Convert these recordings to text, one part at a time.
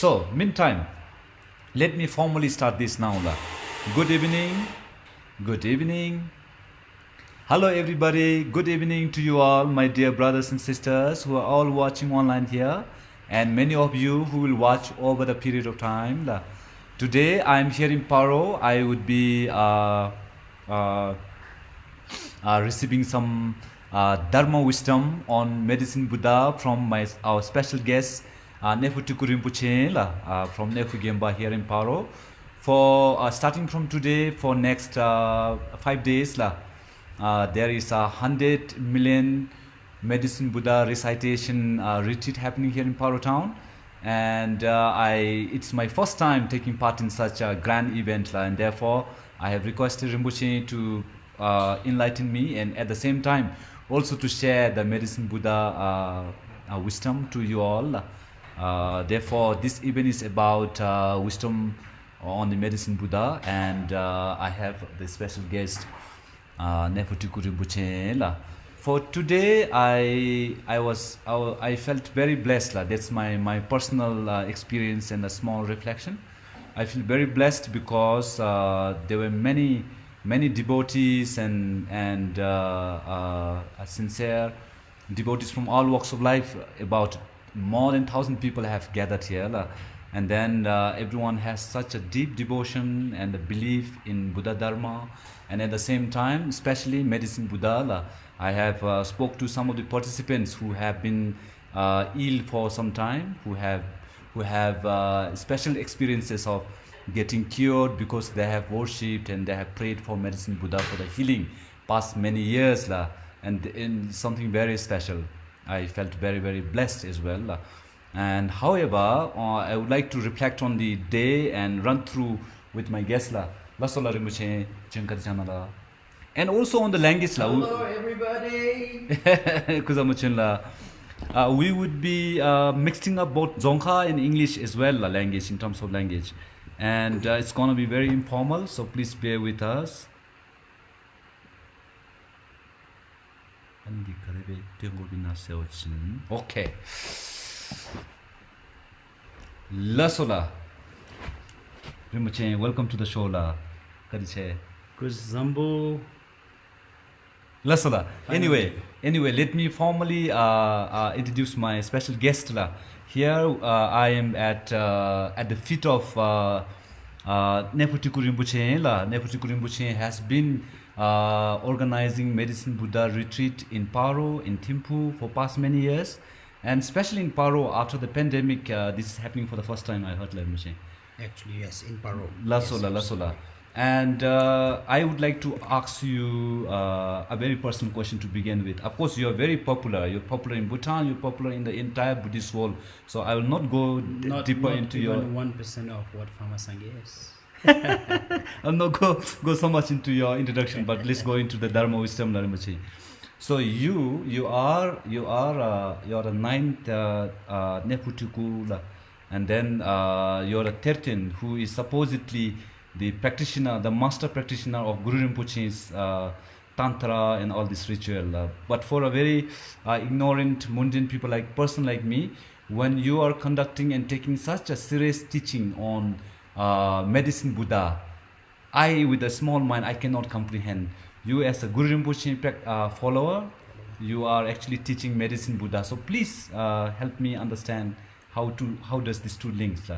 So, meantime, let me formally start this now. Good evening. Good evening. Hello, everybody. Good evening to you all, my dear brothers and sisters who are all watching online here, and many of you who will watch over the period of time. Today, I am here in Paro. I would be receiving some dharma wisdom on medicine Buddha from our special guest Neytrul Rinpoche from Nefu Gemba here in Paro. For starting from today, for next 5 days, there is 100 million medicine Buddha recitation retreat happening here in Paro town, and it's my first time taking part in such a grand event, and therefore I have requested Rinpoche to enlighten me, and at the same time also to share the medicine Buddha wisdom to you all. Therefore, this event is about wisdom on the medicine Buddha, and I have the special guest Neytrul Rinpoche. For today, I felt very blessed. That's my personal experience and a small reflection. I feel very blessed because there were many devotees and sincere devotees from all walks of life. About more than 1,000 people have gathered here, and then everyone has such a deep devotion and a belief in Buddha Dharma, and at the same time, especially medicine Buddha. I have spoke to some of the participants who have been ill for some time, who have special experiences of getting cured because they have worshipped and they have prayed for medicine Buddha for the healing past many years, and in something very special. I felt very blessed as well. And however, I would like to reflect on the day and run through with my guest and also on the language. Hello everybody. We would be mixing up both Dzongkha and English as well, language, in terms of language, and it's gonna be very informal, so please bear with us. Okay. Lasola. Rinpoche, welcome to the show. Kariche. Kuzambo. Lasola. Anyway, let me formally introduce my special guest. Here I am at the feet of Neytrul Rinpoche. Neytrul Rinpoche has been organizing medicine Buddha retreat in Paro, in Thimphu for past many years, and especially in Paro after the pandemic. This is happening for the first time, I heard. Actually, yes, in Paro. Lasola. And I would like to ask you a very personal question to begin with. Of course, you are very popular. You're popular in Bhutan. You're popular in the entire Buddhist world. So I will not go deeper into your 1% of what Pharma Sangha is. I'll not go so much into your introduction, but let's go into the Dharma wisdom, Rinpoche. So you are a ninth Neytrul, and then you're a 13th, who is supposedly the practitioner, the master practitioner of Guru Rinpoche's tantra and all this ritual. But for a very ignorant, mundane person like me, when you are conducting and taking such a serious teaching on medicine Buddha, I, with a small mind, I cannot comprehend. You as a Guru Rinpoche follower, you are actually teaching medicine Buddha. So please help me understand how does these two links.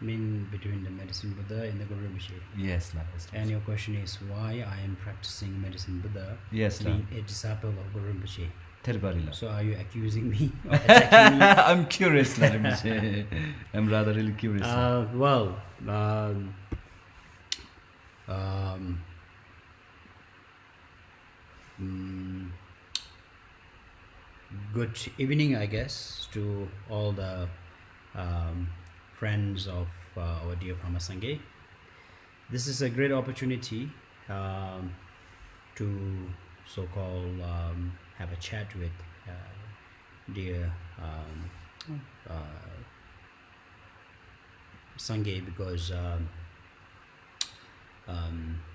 Mean between the medicine Buddha and the Guru Rinpoche. Yes, and your question is why I am practicing medicine Buddha, yes, being a disciple of Guru Rinpoche. So are you accusing me or attacking me? I'm curious, Rinpoche. I'm rather really curious. Good evening, I guess, to all the friends of our dear Pharma Sangha. This is a great opportunity to so-called have a chat with dear Sangha, because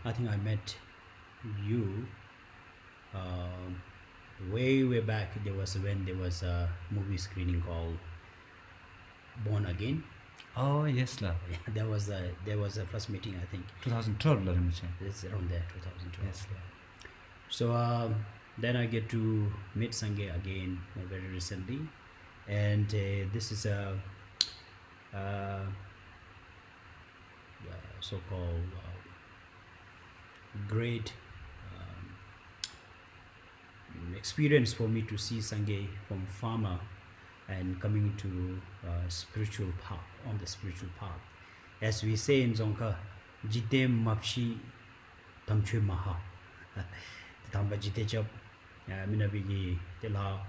I think I met you way back. There was a movie screening called Born Again, Oh, yes, la. Yeah, there was the first meeting, I think. 2012 la Rinpoche. It's around there, 2012. Yes. Yeah. So then I get to meet Sangye again very recently, and this is a so-called great experience for me to see Sangye from farmer and coming to spiritual path, on the spiritual path. As we say in Dzongkha, Jitem Mapshi Tamchwe Maha. Tamba Jite Chap, Minabigi, Tela,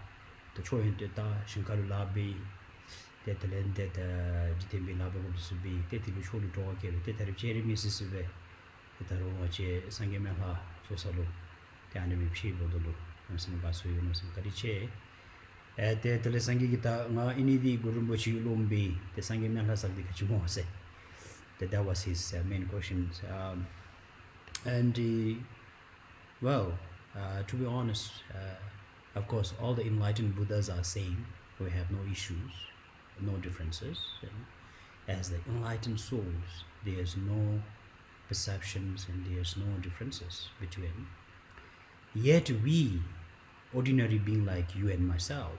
the Choyin Teta, Shinkaru Labi, Tetalen, Teta, Jitembi Labi Subi, Tetilu Shulu Toke, Teta Cherry Mississippi, Tetaroche, Sangemeha, Fosalo, Tanami Chibodulu, and some Basu, and some Kariche. At the Telesangita, Inidi Gurumbochi Lumbi, the Sangemeha Sakdikachimose. That was his main question. Well, to be honest, of course, all the enlightened Buddhas are same. We have no issues, no differences. You know. As the enlightened souls, there's no perceptions and there's no differences between. Yet we, ordinary being like you and myself,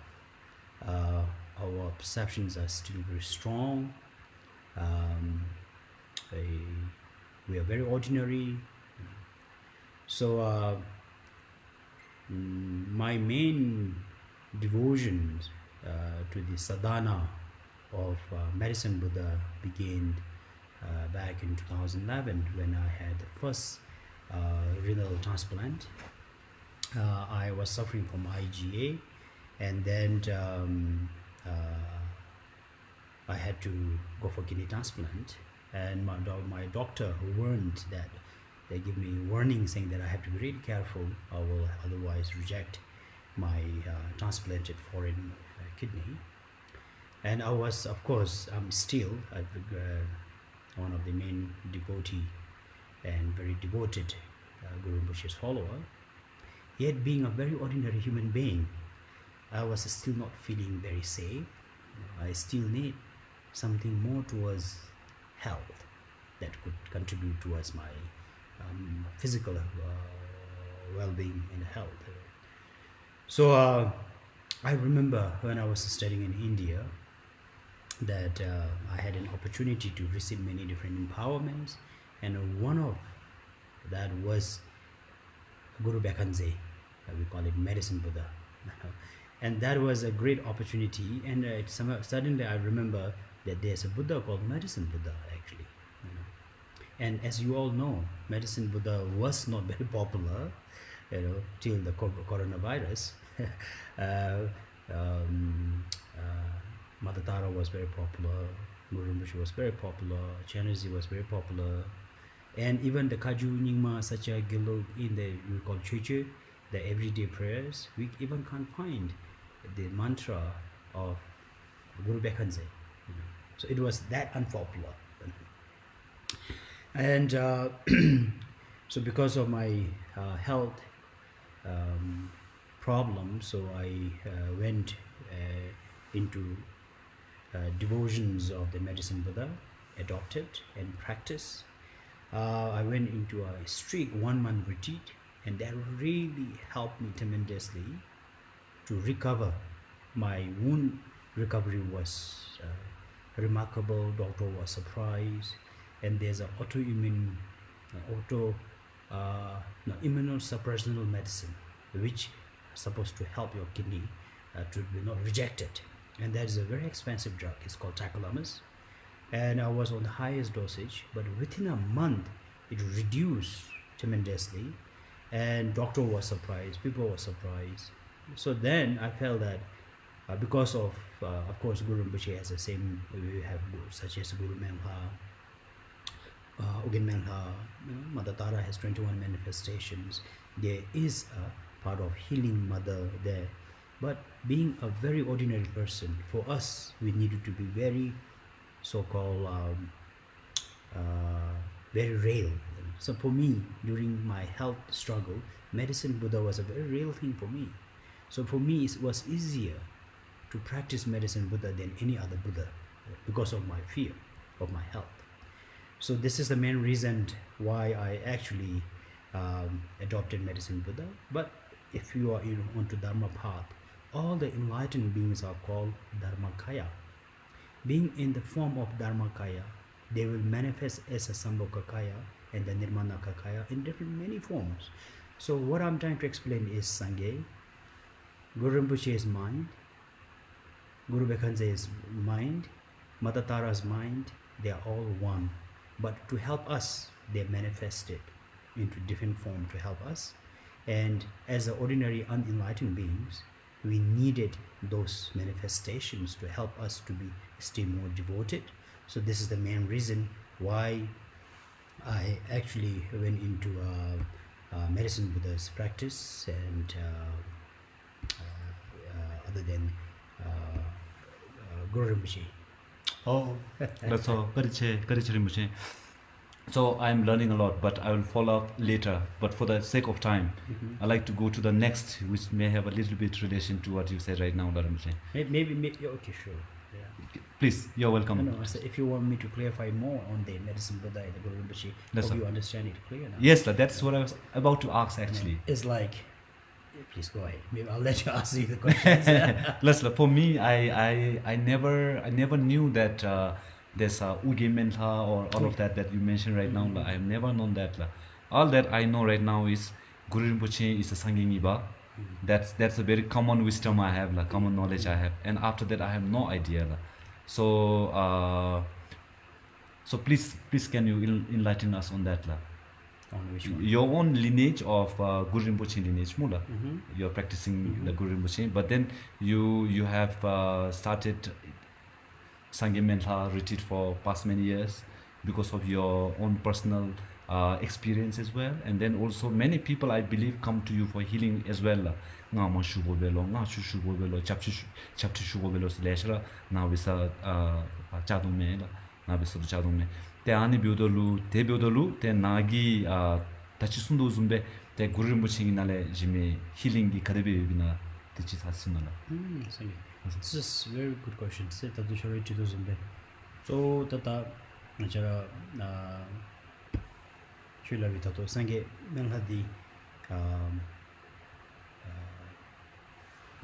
our perceptions are still very strong. We are very ordinary. So my main devotion to the sadhana of Medicine Buddha began back in 2011 when I had the first renal transplant. I was suffering from IgA, and then I had to go for kidney transplant. And my doctor warned that, they give me warning saying that I have to be really careful, I will otherwise reject my transplanted foreign kidney. And I was, of course, I'm still one of the main devotee and very devoted Guru Rinpoche's follower. Yet being a very ordinary human being, I was still not feeling very safe. I still need something more towards health that could contribute towards my physical well-being and health. So I remember when I was studying in India that I had an opportunity to receive many different empowerments, and one of that was Guru Bekhanze, we call it Medicine Buddha. And that was a great opportunity, and suddenly I remember that there's a Buddha called Medicine Buddha actually. You know. And as you all know, Medicine Buddha was not very popular, you know, till the coronavirus. Mother Tara was very popular, Guru Rinpoche was very popular, Chenrezig was very popular, and even the Kaju Nyingma Sacha Gilo in the we call Chuchu, the everyday prayers, we even can't find the mantra of Guru Bekhanze. You know. So it was that unpopular. And so because of my health problem, so I went into devotions of the Medicine Buddha, adopted and practiced. I went into a strict 1-month retreat, and that really helped me tremendously to recover. My wound recovery was remarkable. Doctor was surprised, and there's an immunosuppressive medicine which is supposed to help your kidney to be not rejected, and that is a very expensive drug. It's called tacrolimus, and I was on the highest dosage, but within a month it reduced tremendously, and doctor was surprised, people were surprised. So then I felt that because of course Guru Rinpoche has the same, we have such as Guru Menha, Ugyen Menha, Mother Tara has 21 manifestations. There is a part of healing mother there, but being a very ordinary person, for us we needed to be very so-called very real. So for me, during my health struggle, Medicine Buddha was a very real thing for me. So for me, it was easier to practice Medicine Buddha than any other Buddha because of my fear. of my health. So this is the main reason why I actually adopted Medicine Buddha. But if you are onto Dharma path, all the enlightened beings are called Dharmakaya. Being in the form of Dharmakaya, they will manifest as a Sambhogakaya and the Nirmanakakaya in different many forms. So what I'm trying to explain is Sangye, Guru Rinpoche is mind, Guru Bekhanze is mind, Matatara's mind, they are all one. But to help us, they manifested into different form to help us. And as the ordinary unenlightened beings, we needed those manifestations to help us to be still more devoted. So this is the main reason why I actually went into Medicine Buddha's practice, and other than Guru Rinpoche. Oh, that's all. Kariche Rinpoche. So I'm learning a lot, but I will follow up later. But for the sake of time, I like to go to the next, which may have a little bit relation to what you said right now, Rinpoche. Maybe okay, sure. Yeah. Please, you're welcome. No, so if you want me to clarify more on the Medicine Buddha and the Guru Rinpoche, Yes, hope sir. you understand it clear now. Yes, sir, that's what I was about to ask actually. It's like, please go ahead. Maybe I'll let you ask you the questions. Listen, for me, I never knew that there's Uge Mentha or all of that you mentioned right now. I have never known that. All that I know right now is Guru Rinpoche is a Sangye Ngiba. That's a very common wisdom I have, common knowledge I have. And after that, I have no idea. So please can you enlighten us on that? On which one? Your own lineage of Guru Rinpoche lineage, mula. You're practicing the Guru Rinpoche, but then you have started Sangye Mentha retreat for past many years because of your own personal experience as well, and then also many people I believe come to you for healing as well. Nga ma shubo belo, nga shubo belo, chapti shubo belo slashra, na bisa chadome la, na bisa chadome. Te ani biodolu, te nagi tachisundu zumbe, te Guru Rinpoche nale jime healing gi kadebe bina techi sasunala. Thank you. This is a very good question. So tata nachara chula vitato sange melhadi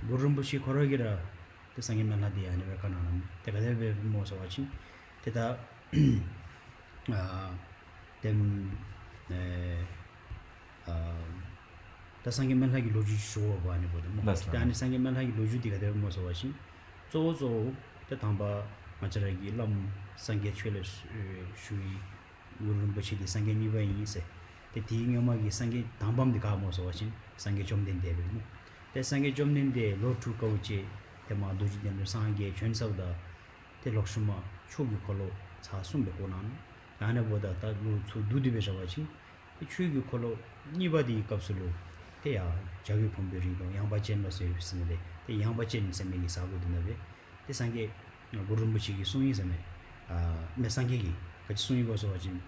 Guru Rinpoche korogira the sange melhadi ani vekananam te kadebe mo so watching teta them the sange melhagi loji show bani bodo tani sange melhagi loju diga de mo so watching so the tamba macharagi lam sange chule shui Guru Rinpoche di sange ni bai se te tinga ma gi sange tambam dika mo so watching sange chom den de mo te sange chom den de lo tu ka uche te ma doji den sange chen sa da te lokshuma chogi kholo cha sum be konan ana boda ta lu chu du di be sa watching te chogi kholo ni ba di kapsulo te ya jagi phombe ri do yang ba chen lo se bisne de te yang ba chen se me gi sa go de be te sange Guru Rinpoche gi sunyi se me me sange gi ka sunyi go so watching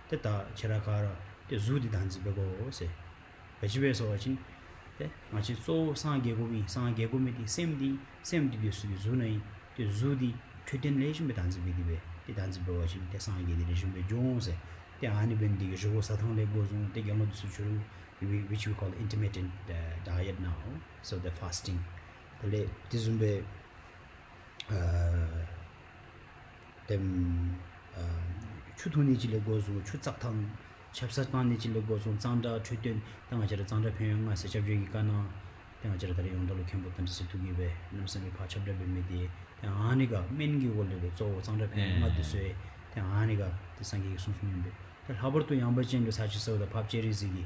te ta cherakara te zu di dan zi be go se ba ji be so watching te ma chi so sange go mi di same di su zu nai te zu di thuden legend be dan zi be di be te dan zi be watching te sange di legend be jon se te ani ben di jo sa thang le go zon te gyamo su churu which we call intermittent diet now, so the fasting le tizumbe them chutuni jile gozu chutsakthang chapsatman ni jile gozu zangda chuten tanga jara zangda pyong ma se chabji kana tanga jara tari yondalo kembo tan se tugi be namsami pha chabda be me di ani ga mengi wolle de zo zangda pyong ma de se ani ga de sangi sunsun be tar habar to yamba chen lo sa chi so da phap cheri zigi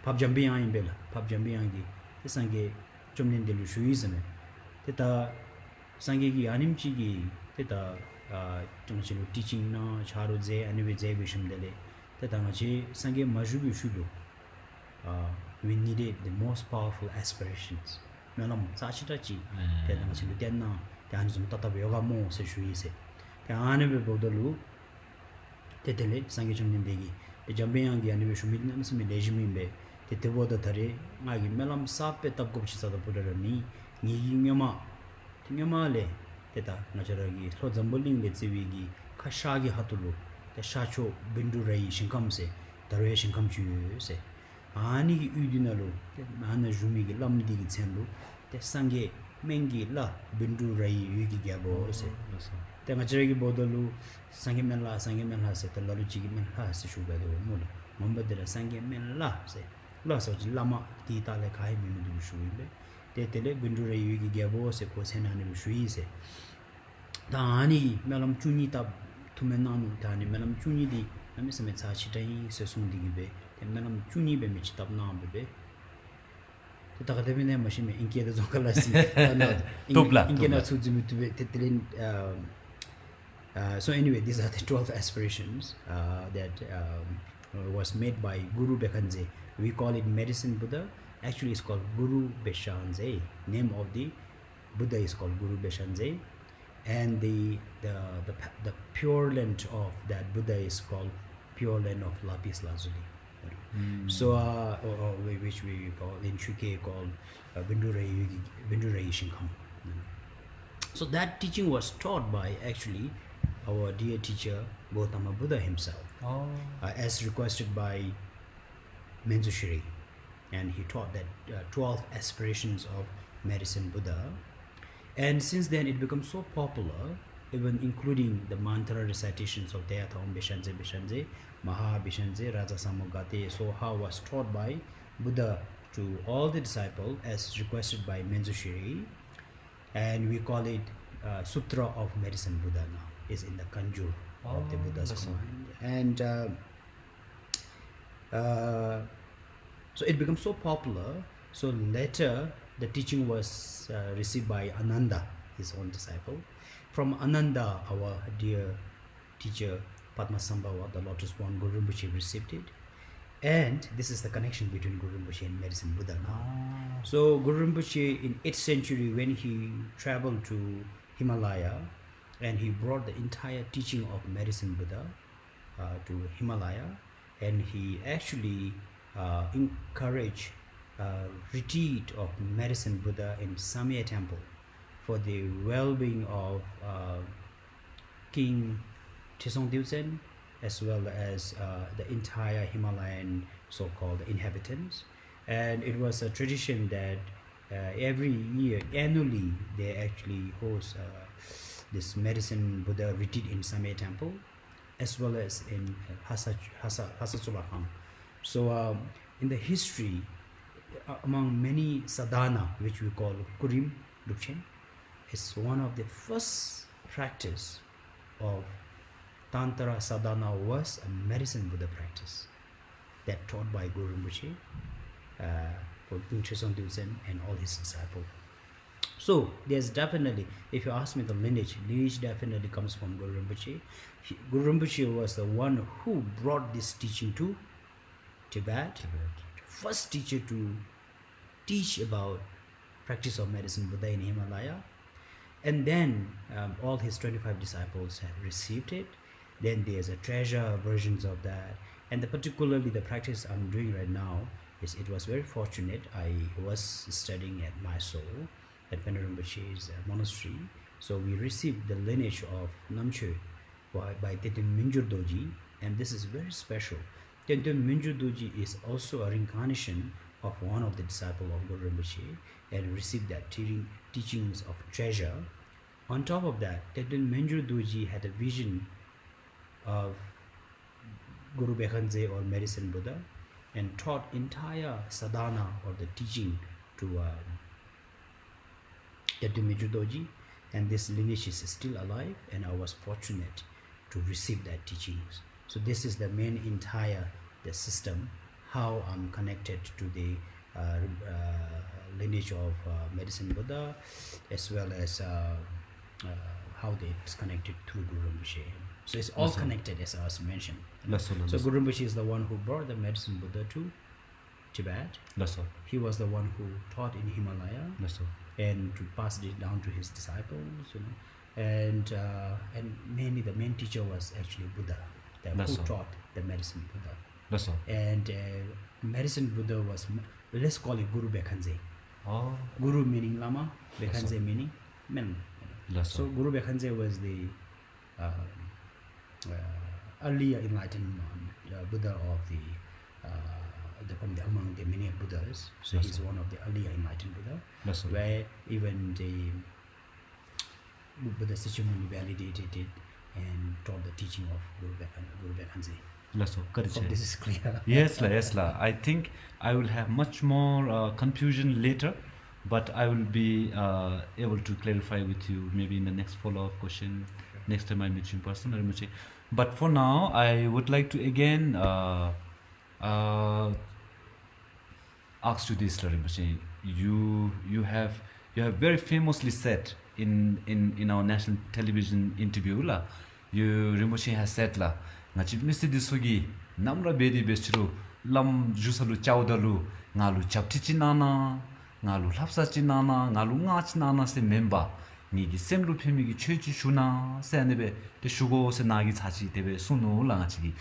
phap jambi ayin bela phap jambi ayin de sangi chomnen de lu shuizme teta sangi gi anim chi gi teta tongchilo teaching na charo je anyway je bishum dele teta na chi sangi majubi shudo we needed the most powerful aspirations melam sachita chi teta na chi denna dan zum tata yoga mo se shui se ta anyway bodalu tetele sangi chomnen degi e jambe yang gi anyway shumit na se me lejimi be tete boda thare ngagi melam sape tab ko chi sa da pudara ni ngi nyama le teta nacharagi lo zamboling le chiwi gi khashagi hatulu the shacho bindu rai shinkam se darwe shinkam chu se ani gi udinalu nana jumi gi lamdi gi chenlu te sange mengi la bindu rai yugi gyabo se te ngajre gi bodalu sange menla se te lalu chi gi menla se shuga de mul mambadra sange menla se la so lama ti ta le khai mi du shuile te tele bindu rai yugi gyabo se ko senani shui se 다니 melam chuni tab tumenanu dani melam chuni di nami same cha chitai se sung di be te melam chuni be mi chitab na be te ta de ne machine me inke de zokala si inke na chu jimi be te tren so anyway these are the 12 aspirations that was made by Guru Bekhanze. We call it medicine Buddha. Actually it's called Guru Beshanze. Name of the Buddha is called Guru Beshanze. And the pure land of that Buddha is called pure land of lapis lazuli. So or which we call in Shuke called Bindurai Shinkam. So that teaching was taught by actually our dear teacher Gautama Buddha himself, as requested by Menzushiri, and he taught that 12 aspirations of medicine Buddha. And since then it becomes so popular, even including the mantra recitations of Deyatham Bishanze, Maha Bishanze, Raja Samogate, Soha was taught by Buddha to all the disciples as requested by Menzushiri, and we call it Sutra of Medicine Buddha now, is in the Kanjur of the Buddha's command. And so it becomes so popular, so later the teaching was received by Ananda, his own disciple. From Ananda, our dear teacher Padmasambhava, the lotus-born Guru Rinpoche, received it. And this is the connection between Guru Rinpoche and medicine Buddha now. So Guru Rinpoche in 8th century, when he traveled to Himalaya, and he brought the entire teaching of medicine Buddha to Himalaya, and he actually encouraged retreat of medicine Buddha in Samye temple for the well-being of King Tisong Dilsen, as well as the entire Himalayan so-called inhabitants. And it was a tradition that every year, annually, they actually host this medicine Buddha retreat in Samye temple, as well as in Hasatsulakam. So in the history, among many sadhana, which we call Kurim Dukchen, is one of the first practice of Tantra sadhana was a medicine Buddha practice that taught by Guru Rinpoche for King Trisong Dilsen and all his disciples. So there's definitely, if you ask me the lineage definitely comes from Guru Rinpoche. Guru Rinpoche was the one who brought this teaching to Tibet. First teacher to teach about practice of medicine Buddha in Himalaya, and then all his 25 disciples have received it. Then there's a treasure versions of that, and particularly the practice I'm doing right now is, it was very fortunate. I was studying at Mysore at Venerable Rinpoche's monastery, so we received the lineage of Namche by Teten Minjur Doji, and this is very special. Tenten Minjur Doji is also a reincarnation of one of the disciples of Guru Rinpoche and received that teachings of treasure. On top of that, Tenten Minjur Doji had a vision of Guru Bekhanze or medicine Buddha and taught entire sadhana or the teaching to Tenten Minjur Doji, and this lineage is still alive, and I was fortunate to receive that teachings. So this is the main entire the system, how I'm connected to the lineage of medicine Buddha, as well as how it's connected through Guru Rinpoche. So it's all connected, as I was mentioned. So Guru Rinpoche is the one who brought the medicine Buddha to Tibet. He was the one who taught in Himalaya and to pass it down to his disciples, and mainly the main teacher was actually Buddha, who taught the medicine Buddha. And medicine Buddha was, let's call it Guru Bekhanze. Guru meaning Lama, Bekhanze meaning men. So Guru Bekhanze was the earlier enlightened Buddha of from among the many Buddhas. So Yes, he's sir. one of the earlier enlightened Buddha, Yes, sir. where even the Buddha Sikshamuni validated it and taught the teaching of Guru Bekhanze. Yes, sir. Correct, Hope sir. this is clear. Yes, la, yes, la. I think I will have much more confusion later, but I will be able to clarify with you maybe in the next follow-up question, next time I meet you in person. Rinpoche. But for now, I would like to again uh, ask you this, la, Rinpoche. You have very famously said in our national television interview la, you Rinpoche has said la, ngachi misi disugi namra bedi bestru lam jusalu chawdalu ngalu chaptichi nana ngalu lapsachi nana ngalu ngachi nana se member nigi semlu phemigi chechi shuna se anebe de shugo se nagi chachi debe sunu la ngachi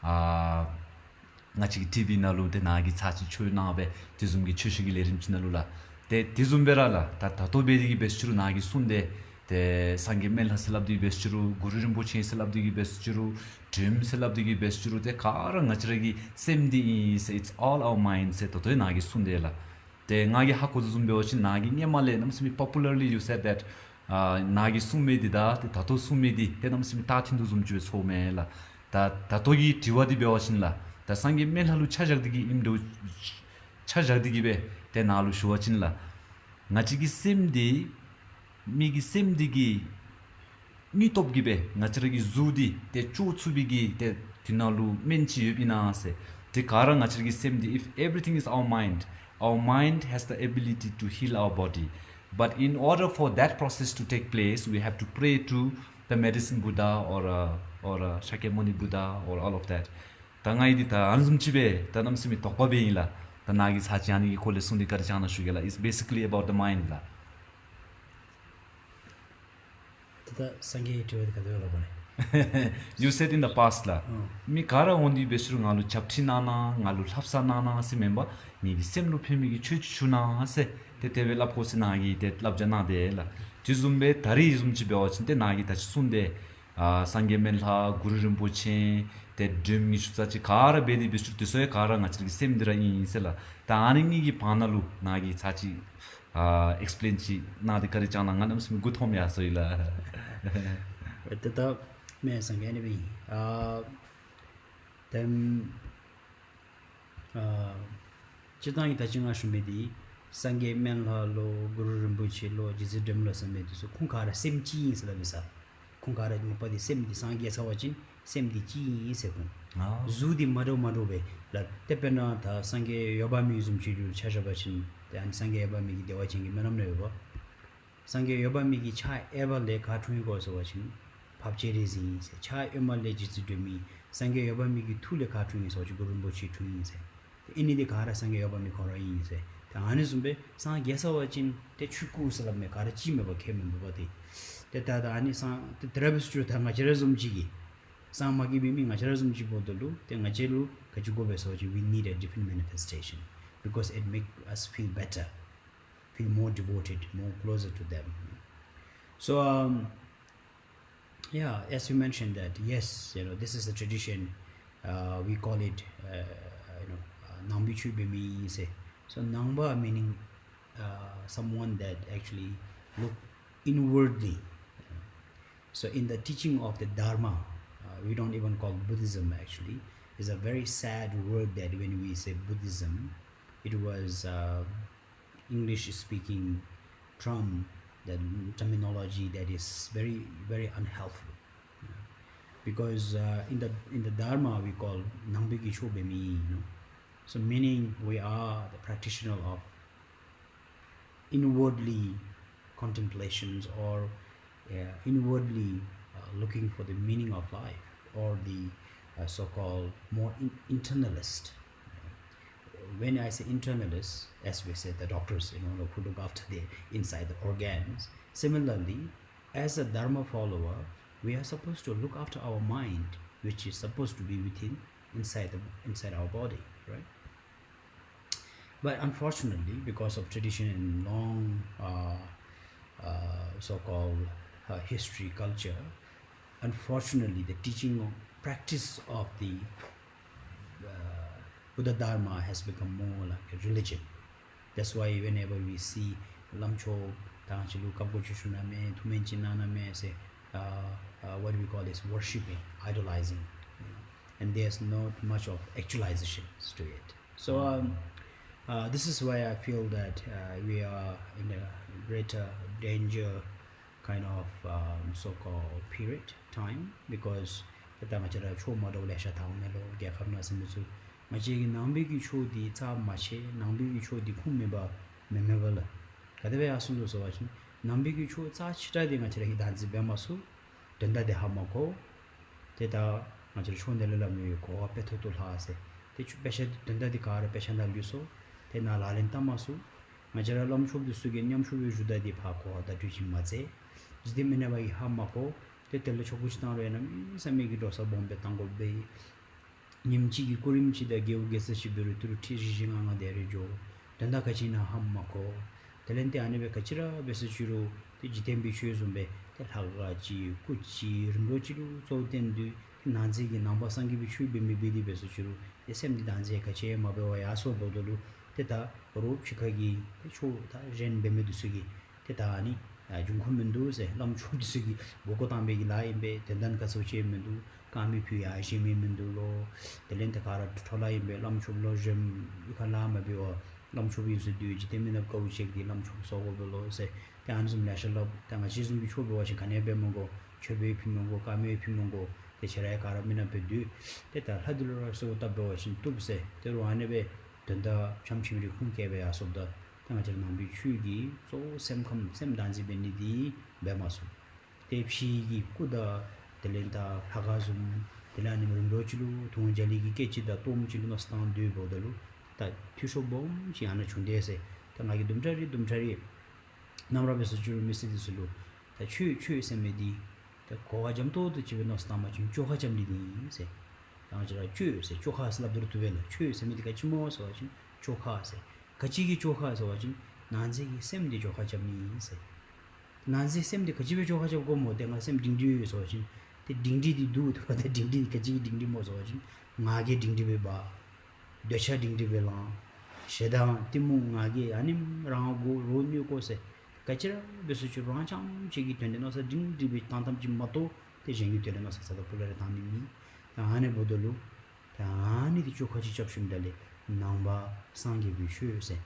아 ngachi TV nalu de nagi chachi chu na be tizumgi chushigi lerim chinalula de tizumberala ta tatobedigi bestru nagi sunde de sangi mel haslabdi bestru gururim bochi haslabdi bestru dream haslabdi bestru de kara ngachregi semdi is it's all our mind se to nagi sundela de ngagi hakozu zumbeochi nagi nyamale namsmi popularly you said that nagi sumedida de tato sumedi de namsmi tatindu zumju somela 다 다토기 디와디 배워신라 다 상기 맨하루 차작디기 임도 차작디기베 대 나루 슈어진라 나치기 셈디 미기 셈디기 니톱기베 나치르기 주디 대 추추비기 대 디나루 멘치 유비나세 대 가랑 나치르기 셈디 if everything is our mind has the ability to heal our body but in order for that process to take place we have to pray to the medicine Buddha or Shakyamuni Buddha or all of that. Tangai ta anzum chibe ta namsimi tokwabe la ta nagi sachi ani kole sundi karchana shugela is basically about the mind la. Tata sange to the kadala. You said in the past la mi kara ondi besru ngalu chapti nana ngalu lapsa nana si member ni semlu phemigi chuchuna se te develop kosinagi te labjana de la. Jizumbe tari jizumchi beochinte nagi ta sunde 상게멜하 구르림보체 데 듬미 수자치 가라 베디 비스트소에 가라 나치기 셈드라 인셀라 다닝이기 바나루 나기 자치 explain치 나디 카리잖아 나남스 구톰야 소일라 Tata me sange ni bi them chitangi tachinga shumedi sange menla lo guru rimpoche lo jizidem lo samedi so kunkara semchi isla bisa kunkara mupadi semdi sange sawachin semdi chi sekun zudi mado be la tepena ta sange yobami zum chiru chashabachin dan sange yobami gi dewachin gi menam ne ba sange yobami gi cha eva le ka thui go sawachin papcherezi se cha emale jizidemi sange yobami gi thule ka thui so guru rimpoche thui se ini de kara sange yobami korai se ta anizumbe sang gesawachin te chuku salam kara chi me ba kemen ba de te ta ani sang te trabistru ta ngajerezum jigi sang magi bimi ngajerezum ji bodolu te ngajelu kajugo be so we need a different manifestation because it make us feel better, feel more devoted, more closer to them. So yeah, as you mentioned that yes, this is the tradition, we call it Nambichu Bimi se. So Nangba meaning someone that actually look inwardly. So in the teaching of the dharma, we don't even call Buddhism actually. It's a very sad word that when we say Buddhism, it was English speaking term, that terminology that is very, very unhelpful. Because in the dharma we call Nambiki Shobemi, so meaning we are the practitioner of inwardly contemplations or inwardly looking for the meaning of life, or the so-called more internalist. When I say internalist, as we said, the doctors who look after the inside the organs. Similarly, as a dharma follower, we are supposed to look after our mind, which is supposed to be within inside our body, right? But unfortunately, because of tradition and long so-called history, culture, unfortunately the teaching practice of the Buddha Dharma has become more like a religion. That's why whenever we see Lamcho, Tangchilu, Kabgochushuname, Tumenchinaname, say, what do we call this? Worshipping, idolizing. And there's not much of actualization to it. So this is why I feel that we are in a greater danger kind of so-called period time, because the Tamachara Chomado Lesha Taunelo, Gafamna Simisu, Majig Nambigi Chu di Tab Mache, Nambigi Chu di Kumeba, Memevela. Kadeve Asundu Sovachin, Nambigi Chu Tachita di Machari Danzi Bemasu, Denda de Hamako, Teta Machachundela Muko, Petutul Hase, Teach Peshet Denda di Car, Peshanda Luso, Tena Lalentamasu, Majaralam Shub the Sugenium Shu Juda di Paco, the Tuchimaze. Mineva Hamako, the Telechokuchna Renam, Samigidosa Bombe Tango Bay, Nimchi Kurimchi, the Gil Gesashibiru to Tijanga de Rejo, Dandakachina Hamako, Telente Anebe Kachira, Besachiro, the Jitembi Shuzumbe, the Hagachi, Kuchi, Rinpoche, so tendu, Nanzigi, Nambasangi, which will be maybe Besachiro, the same Danze Kache, Mabewa Yaso Bodolu, Teta, Rope Chikagi, the Cho, Jen Bemedusugi, Tetani. Junkumendu se lam chudisugi bokotambe gilaimbe tendan kasoche mendu kami pya jimi mendu lo telenta kara thola imbe lam chublo jem ikala ma biwa lam chubi su du jitemina ko chek di lam chub so go lo se tanzum national tanga jisum bi chubo wa chikane be mongo chebe pimongo kami pimongo te chera kara mina be du teta hadlo so tabbo shin tubse te ro anebe tenda chamchimri khumkebe asobda Tamajan Nambi Chugi, so Sem Danzi Benidi, Bemasu. Tepshi, Kuda, Telenta, Hagazum, Telani Rinpoche, Tunjali, Kechi, the Tom Chilunostan du Bodalu, that Tusho Bom, Chiana Chundese, Tamagi Dumtari, Namrabes Juru Missidisulu, the Chu Semedi, the Koajamto, the Chivinostamach, Chohajam Didi, say, Tamajara Chu, say, Chohas Labdurtuvel, Chu, Semidicachimo, so Chohase. Kachigi Choha so watching Nanzi sem de Choha Jamni say. Nanzi sem de Kajibi Choha Gomo, then I sem Dindi is watching. The Dindi do it for the Dindi Kaji Dindi was watching. Magi Dindi Beba, Desha Dindi Bela, Sheda, Timu Magi, Anim Rango, Romeo Kose, Kachira, Besuchu Rancham, Chigi Tendenosa Dindi with Tantam Jimato, the Jengi Telenos of the Pulatani, the Hane Bodolu, the Hani the Chokachi Chapshim Dele. Namba Sangi Bishu say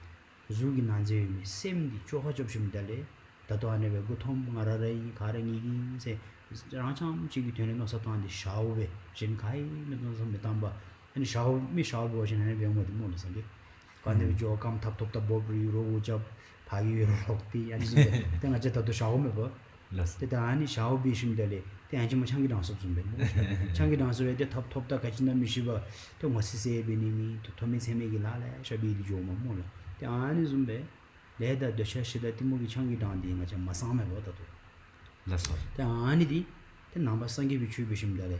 Zugi Nanzi, same the Choha Jobshim Dale, Tato never go home, Mararay, Karangi, say Rancham, Chigi no Satan, the Shawe, Jimkai, Metamba, and Shaw, Miss Shaw was in any with the Molas again. Can the Joe come tap top the Bobri, Row Job, Pagi, Rocky, and then I jet out the Shaw. The Dani Shaw Bishim Dele, the Anjima Changi dance of Zumbe. Changi dance already top the Kachina Mishiva, to Masise Benimi, to Thomas Hemigilala, Shabi Joma Mola. The Ani Zumbe, later the Shashi that Timogi Changi Dandi, much a Masame water. That's all. The Anidi, the number Sangi Bichu Bishim Dele.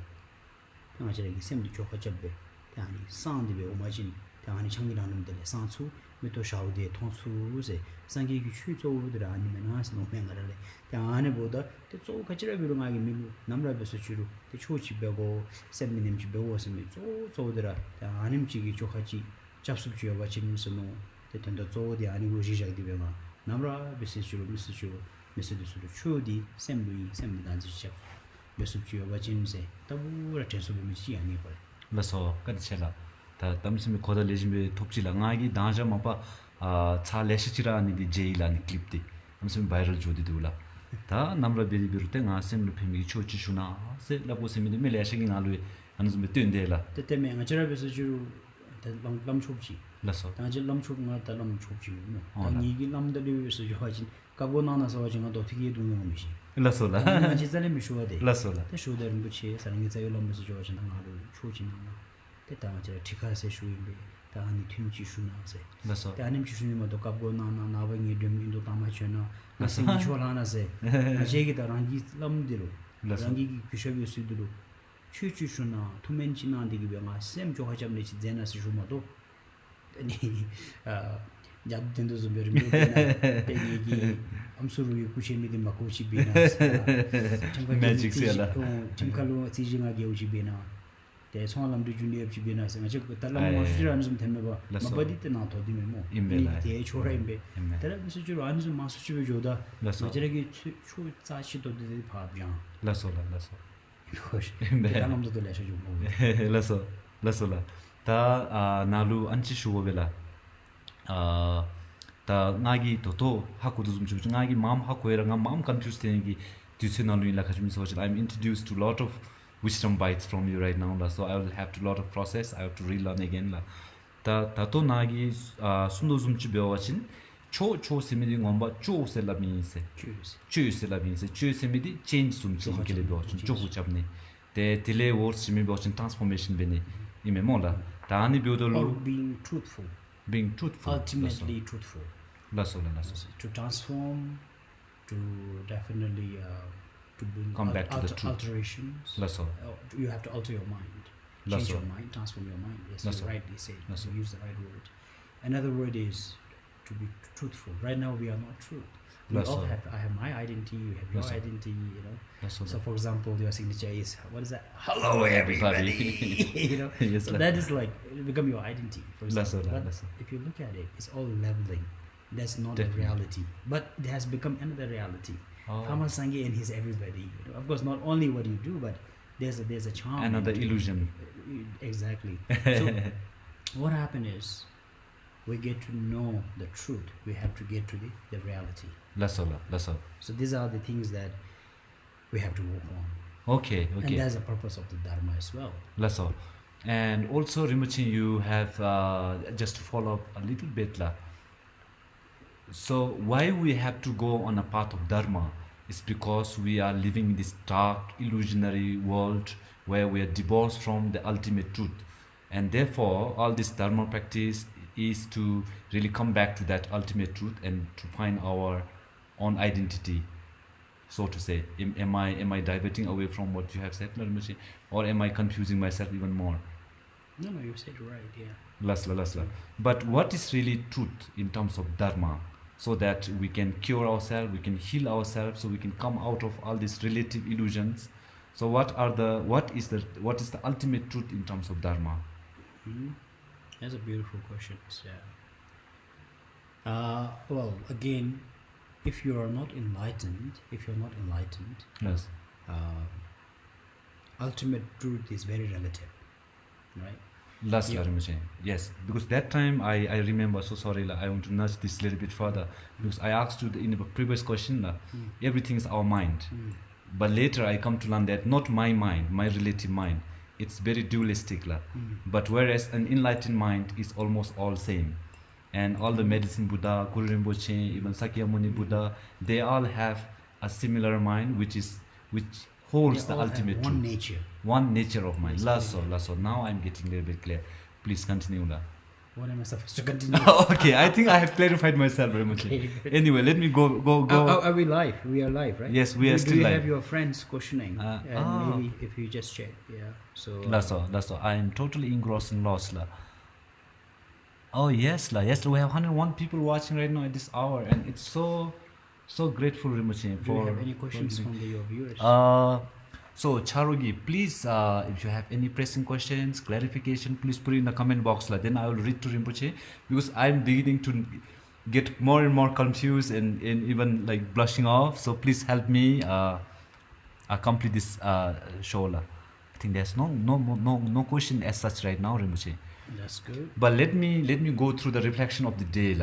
Tamajaki same the Chokachabe, the Ani, Sandi, Omajin, the Ani Changi Danum Dele, Sansu, Mito Shao de Tonsu, Sangi shoots over the Animanas, no Mengarale. The Aniboda, the so Kachira Virumagi Milu, Namra Besachuru, the Chochi Bego, 7 minutes Begos and so the Animchi Chohachi, Chapsuchi watching Suno, the Tendazo, the Aniguja Divema, Namra Besachuru, Mr. Mr. Chudi, Sem Danzi Chef, Besuchi watching say, Tabu, Ratensu Michi and Nipper. That's all, Kachela. Tamsim Koda Legime Topchila Nagi, Danja Mapa, Cha Leshira and the jail and clipped. I'm some viral Jodi Dula. Ta Namra Billy Burteng, Sim Lupimi Chochishuna, said Laposimi Milashing Alwe, and Zmetundela. The Teme and Jerabesaju, the Lam Chopchi. That's all. Tajil Lam Chop, not the Lam Chopchi. Nigi Lam the Lewis of Joachim, Cabonana Savaging out of Tiki do no machine. La Sola. Magizale Mishua, La Sola. The show there in Buchi, Sarangizalam was George and Chochin. The Tamaja Tika Seshu, the Ani Timchi Shuna say. That's all. The Anim Chishunima to Cabonana, Navang into Tamachana, nothing Cholana say. Ajay the Rangi Lamdilo, Rangi Pishavu Sudulu. Chuchuna, two menchina and the Gibama, same Johajam Zenas Shumato. Jabtendos of Bermuda, I'm sorry, pushing me the Makuchi Bina, Magic Sella, Timkalo, Tijima Gauchi Bina, 대 손람도 준비해 주변에서 아주 달랑 마수지라는 좀 되는 거 마바디때 나 더디면 뭐 대 초라임베 다른 수주로 안 좀 마수지로 줘다 마저기 초 자시도 되게 봐bien 라소라 이것이 다음도 들려서 좀 라소 라소라 다 나루 안치 슈고벨라 다 나기 도도 하고도 좀 주죠 나기 마음 하고 에랑 마음 confused 되는기 디스널이 라카주면서 I'm introduced to lot of wisdom bites from you right now so I will have to lot of process I have to relearn again la ta to nagi sundo zum chi beowachin cho semidi ngomba cho selabinse cho semidi change sum chi kele beowachin cho huchabne de delay words chimi beowachin transformation bene ime mola ta ani beodolu being truthful ultimately truthful laso to transform to definitely to bring come back to the truth. Alterations. You have to alter your mind, change your mind, transform your mind. Yes, you rightly say. You use the right word. Another word is to be truthful. Right now, we are not truth. I have my identity. You have your identity. You know. So, for example, your signature is what is that? Hello, everybody. You know. Yes, so that is like it become your identity. For example, but if you look at it, it's all leveling. That's not a reality, but it has become another reality. Kama Sange and his everybody. You know, of course, not only what you do, but there's a charm. Another illusion. Exactly. So what happened is, we get to know the truth. We have to get to the reality. Lasso. So these are the things that we have to work on. Okay. And that's the purpose of the dharma as well. Lasso. And also, Rinpoche, you have just to follow up a little bit la. So why we have to go on a path of dharma is because we are living in this dark illusionary world where we are divorced from the ultimate truth, and therefore all this dharma practice is to really come back to that ultimate truth and to find our own identity, so to say. Am I diverting away from what you have said, or am I confusing myself even more? No, you said right, yeah. Lasla. But what is really truth in terms of dharma? So that we can cure ourselves, we can heal ourselves, so we can come out of all these relative illusions. So what is the ultimate truth in terms of dharma? That's a beautiful question. Well, again, if you are not enlightened, Yes. Ultimate truth is very relative, right? Yes, because that time I remember, so sorry, I want to nudge this a little bit further, because I asked you in the previous question, everything is our mind. But later I come to learn that not my mind, my relative mind, it's very dualistic. But whereas an enlightened mind is almost all same. And all the medicine Buddha, Guru Rinpoche, even Sakyamuni Buddha, they all have a similar mind, which holds the ultimate truth. One nature of mind. Lasso. Now I'm getting a little bit clear. Please continue. What am I supposed to continue? Okay, I think I have clarified myself very much. Anyway, let me go. Are we live? We are live, right? Yes, we are still live. Do you have your friends questioning? Maybe if you just check. Yeah. So. Lasso. I am totally engrossed and lost. Oh yes, yes. We have 101 people watching right now at this hour, and it's so grateful, Rinpoche. Do you have any questions from your viewers? So Charugi, please, if you have any pressing questions, clarification, please put it in the comment box. Then I will read to Rinpoche, because I'm beginning to get more and more confused and even like blushing off. So please help me complete this show. I think there's no question as such right now, Rinpoche. That's good. But let me go through the reflection of the day.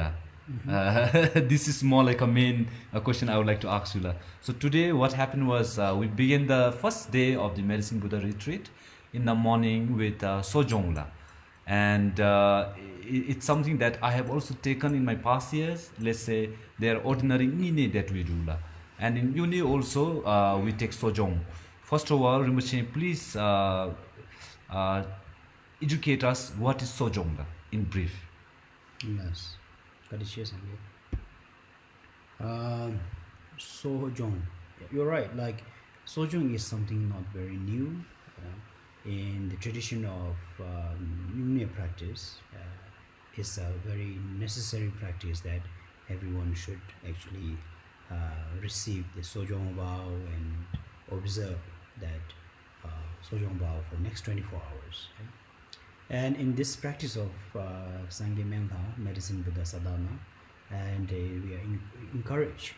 This is more like a main question I would like to ask you. So today what happened was we began the first day of the Medicine Buddha retreat in the morning with Sojong. And it's something that I have also taken in my past years. Let's say they are ordinary Nine that we do. And in Uni also we take Sojong. First of all, Rinpoche, please educate us what is Sojong in brief. Yes. Sojong. You're right. Like Sojong is something not very new in the tradition of Nyingnya practice. It's a very necessary practice that everyone should actually receive the Sojong vow and observe that Sojong Bao for next 24 hours. Okay? And in this practice of Sangye Mentha, Medicine Buddha Sadhana, and we are encouraged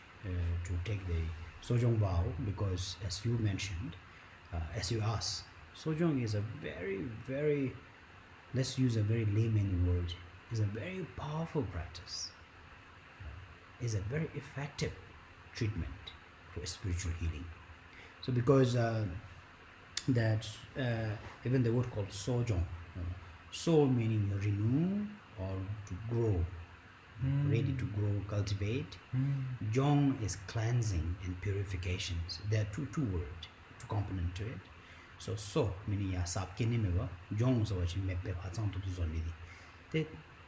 to take the Sojong Bao because, as you mentioned, as you asked, Sojong is a very, very, let's use a very layman word, is a very powerful practice. Is a very effective treatment for spiritual healing. So because that even the word called Sojong, so meaning renew or to grow, ready to grow, cultivate. Jong is cleansing and purifications. There are two words, two components to it. So meaning ya sap kini meba, Jong so wachi mepe atsang tu zonidi.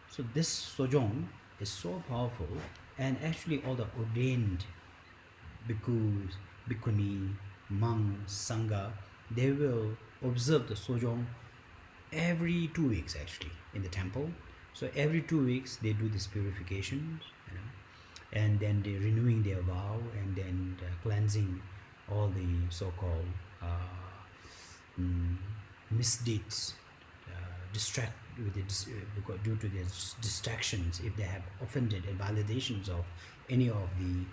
So this Sojong is so powerful, and actually all the ordained bhikkhus, bhikkhuni, monks, sangha, they will observe the Sojong every 2 weeks actually in the temple. So every 2 weeks they do this purifications, and then they're renewing their vow, and then cleansing all the so-called misdeeds, distract with it, due to their distractions, if they have offended and validations of any of the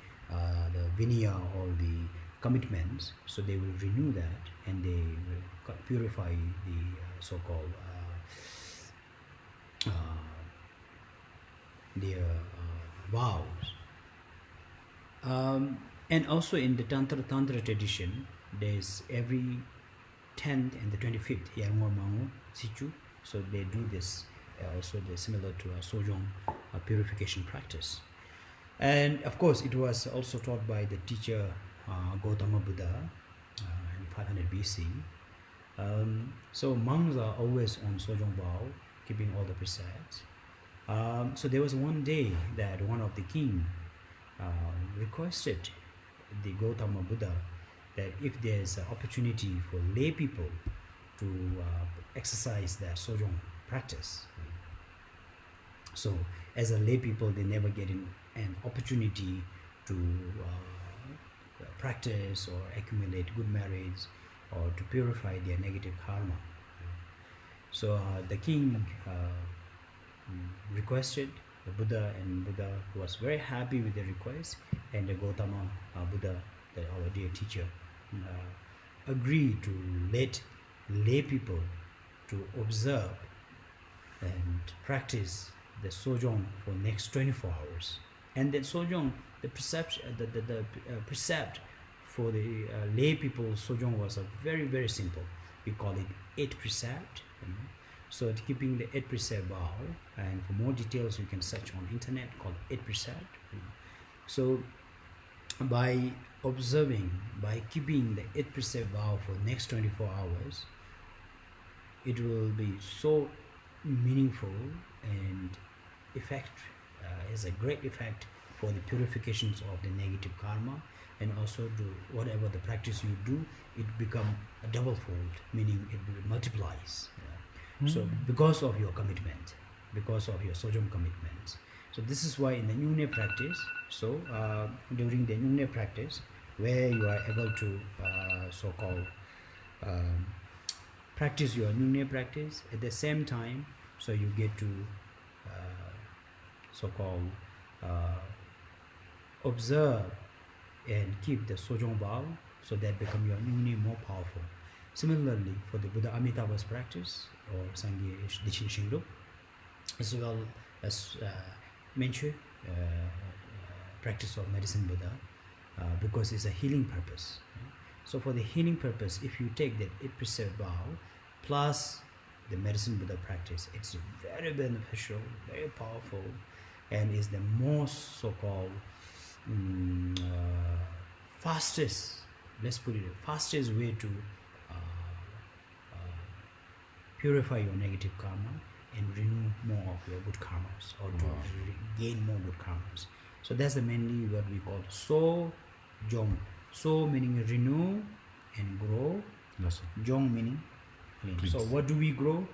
vinaya or the commitments, so they will renew that, and they will purify the so-called their vows. And also in the Tantra tradition, there's every 10th and the 25th Yarmor Mangu Sichu, so they do this also similar to a Sojong purification practice. And of course it was also taught by the teacher Gautama Buddha in 500 BC. So monks are always on Sojong Bao, keeping all the precepts. So there was one day that one of the king requested the Gautama Buddha that if there's an opportunity for lay people to exercise their Sojong practice. So as a lay people, they never get an opportunity to practice or accumulate good merits or to purify their negative karma. So the king requested the Buddha, and Buddha was very happy with the request, and the Gautama Buddha, our dear teacher, agreed to let lay people to observe and practice the Sojong for next 24 hours. And that Sojong, the precept for the lay people Sojong was a very, very simple. We call it 8 precept. So keeping the 8 precept vow, and for more details you can search on internet called 8 precept. So by observing, by keeping the 8 precept vow for next 24 hours, it will be so meaningful and has a great effect for the purifications of the negative karma, and also do whatever the practice you do, it become a double fold, meaning it multiplies. So because of your commitment, because of your Sojong commitments. So this is why in the Nyungne practice, so during the Nyungne practice, where you are able to so-called practice your Nyungne practice, at the same time, so you get to so-called observe and keep the Sojong vow, so that become your Nyungne more powerful. Similarly, for the Buddha Amitabha's practice, or Sangye Dichin Shingdo, as well as Menchu, practice of Medicine Buddha, because it's a healing purpose. So for the healing purpose, if you take that 8 precept vow plus the Medicine Buddha practice, it's very beneficial, very powerful, and is the most so-called fastest, let's put it, fastest way to purify your negative karma and renew more of your good karmas, or to gain more good karmas. So that's the mainly what we call So-Jong. So meaning renew and grow. Yes, Jong meaning clean. So what do we grow?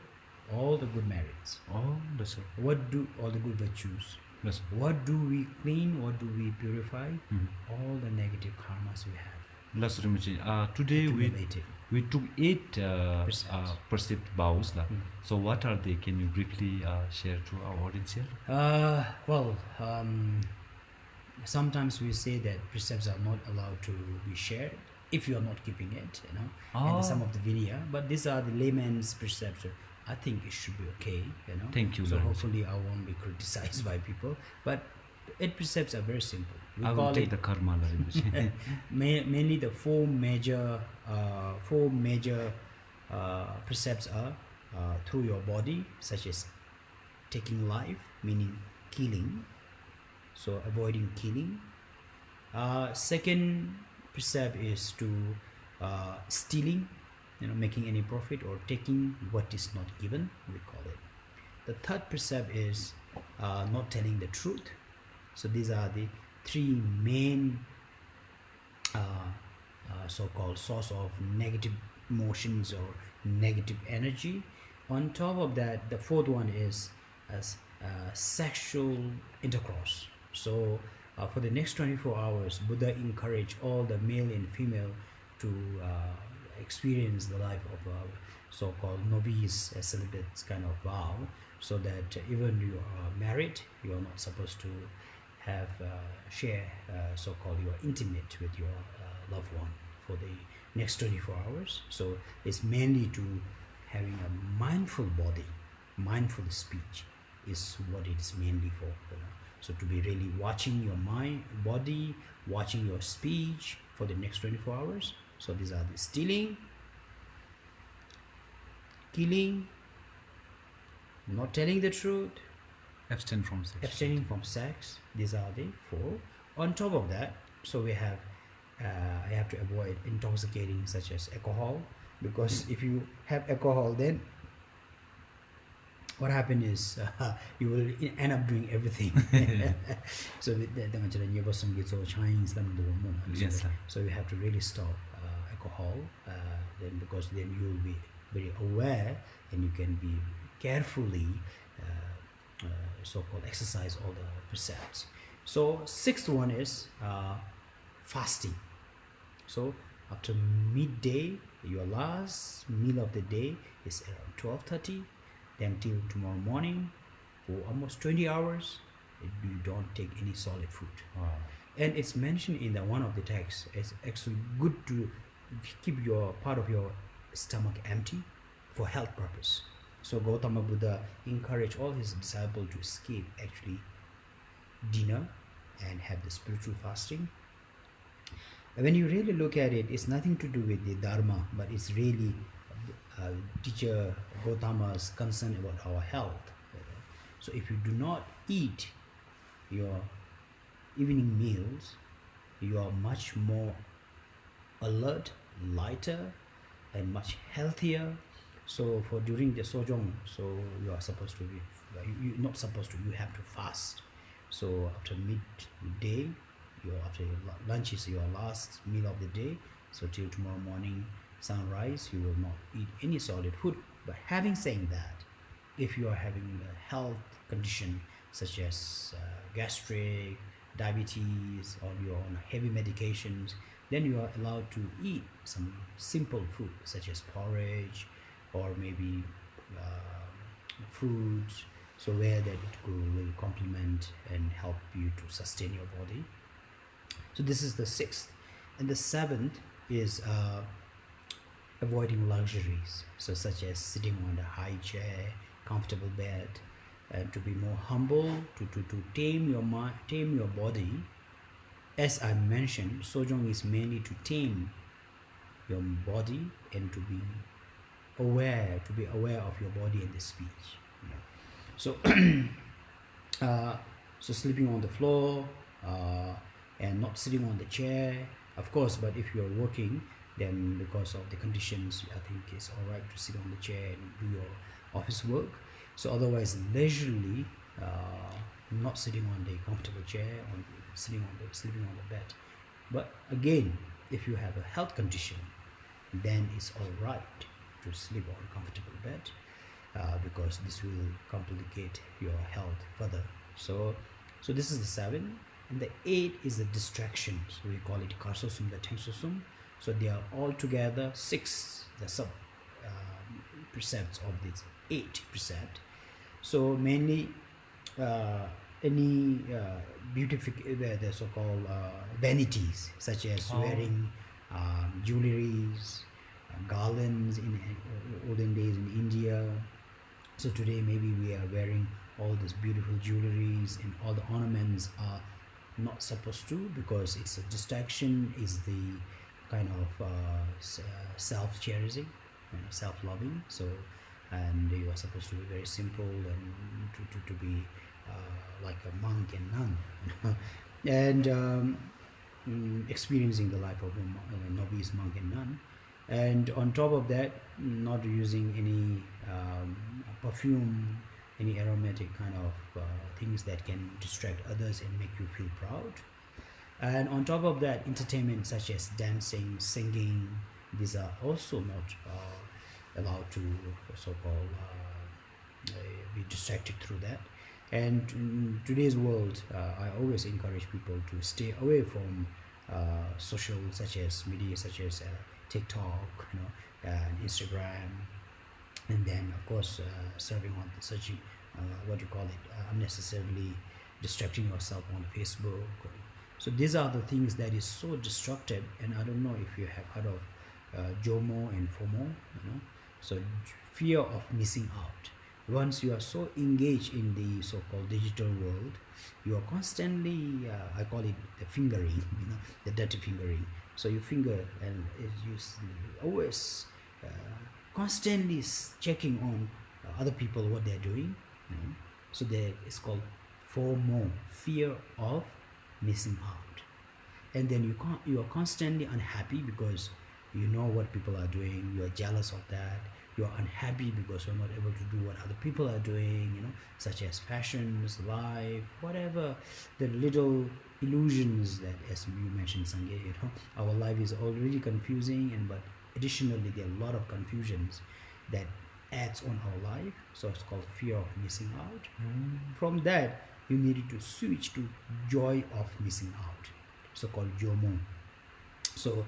All the good merits. Oh, that's it. What do all the good virtues? Yes. What do we clean? What do we purify? All the negative karmas we have. Blessed Rinpoche, today accumulated. we took 8 Precepts. perceived vows. So what are they? Can you briefly share to our audience here? Well, sometimes we say that precepts are not allowed to be shared if you are not keeping it, and some of the Vinaya. But these are the layman's precepts. So I think it should be okay, Thank you, So Lord. hopefully I won't be criticized by people. But 8 precepts are very simple. We I will call take it the karma, Lord Rinpoche. mainly the four major precepts are through your body, such as taking life, meaning killing, so avoiding killing. Second precept is to stealing, making any profit or taking what is not given, we call it. The third precept is not telling the truth. So these are the 3 main so-called source of negative emotions or negative energy. On top of that, the fourth one is as sexual intercourse. So for the next 24 hours, Buddha encouraged all the male and female to experience the life of a so-called novice celibate kind of vow, so that even you are married, you are not supposed to have share so-called you are intimate with your loved one for the next 24 hours. So it's mainly to having a mindful body, mindful speech is what it is mainly for. So to be really watching your mind, body, watching your speech for the next 24 hours. So these are the stealing, killing, not telling the truth, Abstain from sex. abstaining from sex. These are the 4. On top of that, so we have I have to avoid intoxicating such as alcohol, because if you have alcohol, then what happens is you will end up doing everything. So Yes, sir. so you have to really stop alcohol, then because then you will be very aware and you can be carefully so-called exercise all the precepts. So 6th one is fasting. So after midday, your last meal of the day is around 12:30, then till tomorrow morning for almost 20 hours you don't take any solid food. Wow. And it's mentioned in the one of the texts, it's actually good to keep your part of your stomach empty for health purpose. So Gautama Buddha encouraged all his disciples to skip actually dinner and have the spiritual fasting. When you really look at it, it's nothing to do with the dharma, but it's really teacher Gautama's concern about our health. So if you do not eat your evening meals, you are much more alert, lighter, and much healthier. So for during the sojong, so you are supposed to be, you're not supposed to, you have to fast. So after midday, after your lunch is your last meal of the day. So till tomorrow morning sunrise, you will not eat any solid food. But having said that, if you are having a health condition such as gastric, diabetes, or you're on heavy medications, then you are allowed to eat some simple food such as porridge or maybe fruits, so where that it will complement and help you to sustain your body. So this is the 6th. And the 7th is avoiding luxuries, so such as sitting on a high chair, comfortable bed, and to be more humble, to tame your mind, tame your body. As I mentioned, sojong is mainly to tame your body and to be aware of your body and the speech. So so sleeping on the floor and not sitting on the chair, of course, but if you're working, then because of the conditions, I think it's all right to sit on the chair and do your office work. So otherwise, leisurely, not sitting on the comfortable chair or sleeping on the bed. But again, if you have a health condition, then it's all right to sleep on a comfortable bed, because this will complicate your health further. So this is the 7, and the 8 is the distractions. We call it karsosum, the tengsosum. So they are all together 6, the sub precepts of these 8 precepts. So mainly any the so-called vanities, such as wearing jewelries, garlands in olden days in India. So today maybe we are wearing all these beautiful jewelries, and all the ornaments are not supposed to, because it's a distraction, is the kind of self-cherishing, self-loving. So, and you are supposed to be very simple and to be like a monk and nun, and experiencing the life of a novice monk and nun. And on top of that, not using any perfume, any aromatic kind of things that can distract others and make you feel proud. And on top of that, entertainment such as dancing, singing, these are also not allowed to so-called be distracted through that. And in today's world, I always encourage people to stay away from social such as media such as TikTok, and Instagram, and then of course serving on such what you call it, unnecessarily distracting yourself on Facebook. So these are the things that is so destructive. And I don't know if you have heard of JOMO and FOMO, so fear of missing out. Once you are so engaged in the so-called digital world, you are constantly I call it the fingering, the dirty fingering. So you finger, and you always constantly checking on other people, what they're doing. So it's called FOMO, fear of missing out. And then you are constantly unhappy because you know what people are doing. You are jealous of that. You are unhappy because you're not able to do what other people are doing, such as fashions, life, whatever, the little illusions that, as you mentioned, Sange, our life is already confusing, but additionally there are a lot of confusions that adds on our life. So it's called fear of missing out. From that, you needed to switch to joy of missing out, so-called JOMO. So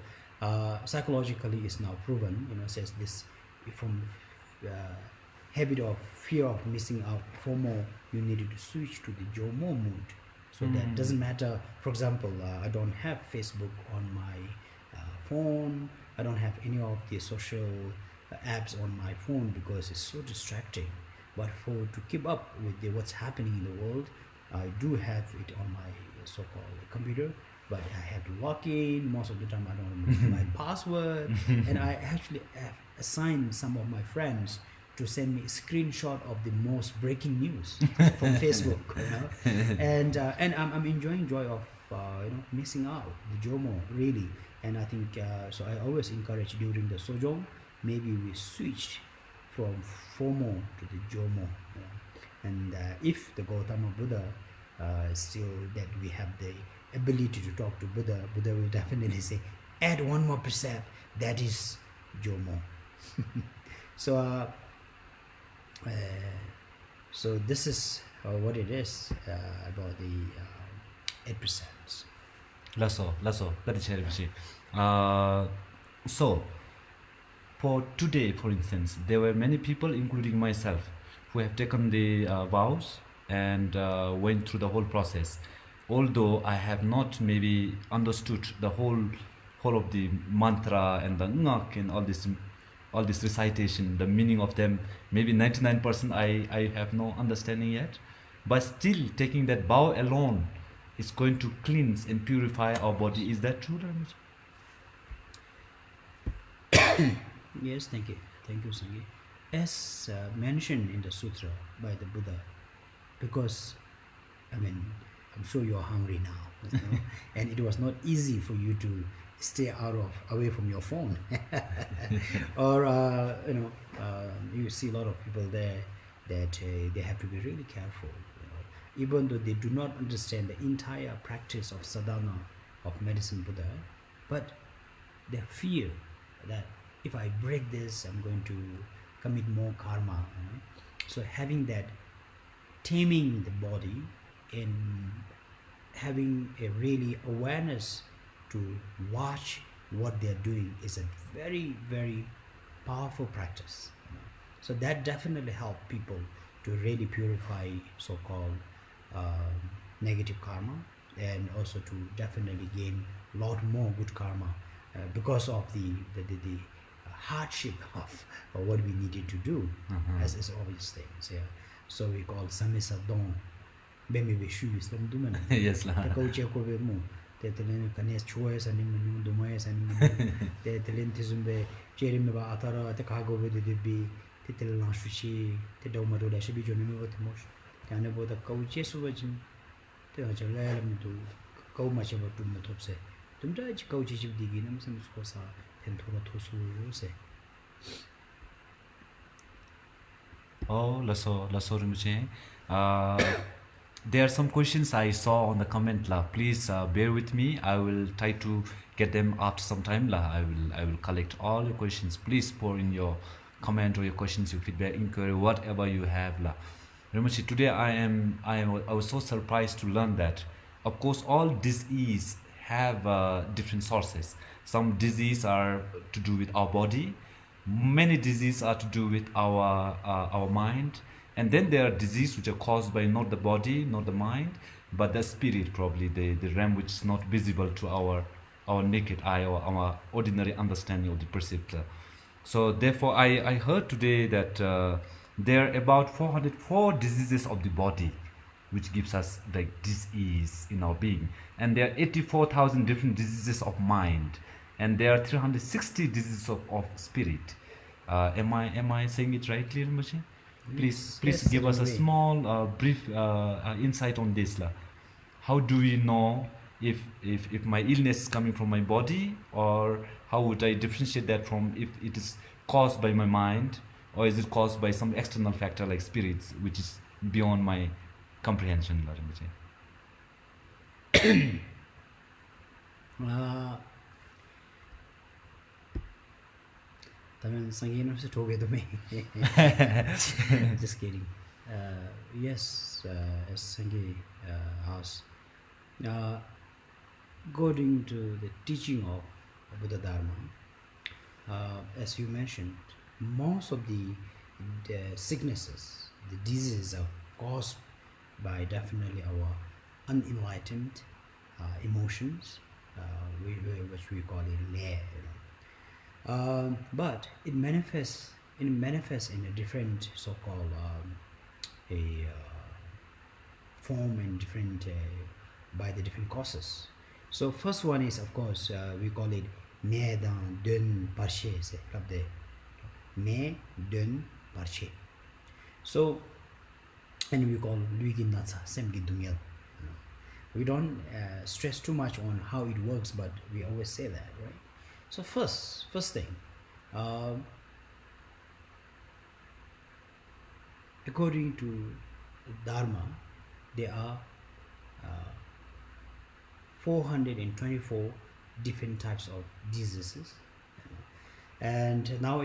psychologically it's now proven, says this, from habit of fear of missing out, FOMO, you needed to switch to the JOMO mood. So that doesn't matter. For example, I don't have Facebook on my phone. I don't have any of the social apps on my phone because it's so distracting. But to keep up with what's happening in the world, I do have it on my so-called computer, but I have to log in. Most of the time I don't remember my password, and I actually have assigned some of my friends to send me a screenshot of the most breaking news from Facebook, and I'm enjoying joy of missing out, the JOMO, really. And I think so I always encourage during the Sojong, maybe we switch from FOMO to the JOMO, and if the Gautama Buddha still that we have the ability to talk to Buddha will definitely say, add one more precept, that is JOMO. So so this is what it is about the 8 precepts. Lasso, that is very. So for today, for instance, there were many people, including myself, who have taken the vows and went through the whole process. Although I have not maybe understood the whole of the mantra and the ngak and all this recitation, the meaning of them, maybe 99% I have no understanding yet. But still, taking that vow alone is going to cleanse and purify our body. Is that true, Ramaj? Yes, thank you, Sangi. As mentioned in the sutra by the Buddha, because I'm sure you are hungry now, and it was not easy for you to stay away from your phone, or you see a lot of people there that they have to be really careful, even though they do not understand the entire practice of sadhana of medicine Buddha, but they fear that if I break this, I'm going to commit more karma. So having that, taming the body and having a really awareness to watch what they're doing is a very, very powerful practice. So that definitely helped people to really purify so-called negative karma, and also to definitely gain a lot more good karma because of the hardship of what we needed to do, as is obvious things. Yeah. So we call samisadon. Bemi shu islam duman. Yes lah. The coach ko be mo. Te telen kanes choice and menu dumayas and menu. Te telen tizumbe jeremy ba atara te kago be de be te telen shuchi te do maro da shibi joni me what mosh. Tane bo the coach su wajin. Te ha chala me to kau ma che ba tum na top se. Tum da ji coach ji digi nam sam ko sa ten thora thosu se. Oh, laso Rinpoche. There are some questions I saw on the comment la. Please bear with me. I will try to get them after some time la. I will collect all your questions. Please pour in your comment or your questions, your feedback, inquiry, whatever you have la. Rinpoche, today I was so surprised to learn that, of course, all disease have different sources. Some disease are to do with our body. Many diseases are to do with our mind, and then there are diseases which are caused by not the body, not the mind, but the spirit, probably the realm which is not visible to our naked eye or our ordinary understanding of the perceptor. So therefore, I heard today that there are about 404 diseases of the body, which gives us like disease in our being, and there are 84,000 different diseases of mind, and there are 360 diseases of spirit. Am I saying it rightly, Rinpoche? Please Yes, give us a in a way. small brief insight on this la. How do we know if my illness is coming from my body, or how would I differentiate that from if it is caused by my mind, or is it caused by some external factor like spirits, which is beyond my comprehension, la, Rinpoche? Tamen sanginam se toge to me. Just kidding. Yes, as Sangi asked, according to the teaching of Buddha Dharma, as you mentioned, most of the sicknesses, the diseases are caused by definitely our unenlightened emotions, which we call it lair. But it manifests in a different so-called form and different by the different causes. So first one is, of course, we call it ne dan dun parche, c'est de ne dun parche. So, and we call luigi natsa semgi dungel. We don't stress too much on how it works, but we always say that, right? So first thing, according to Dharma, there are 424 different types of diseases, and now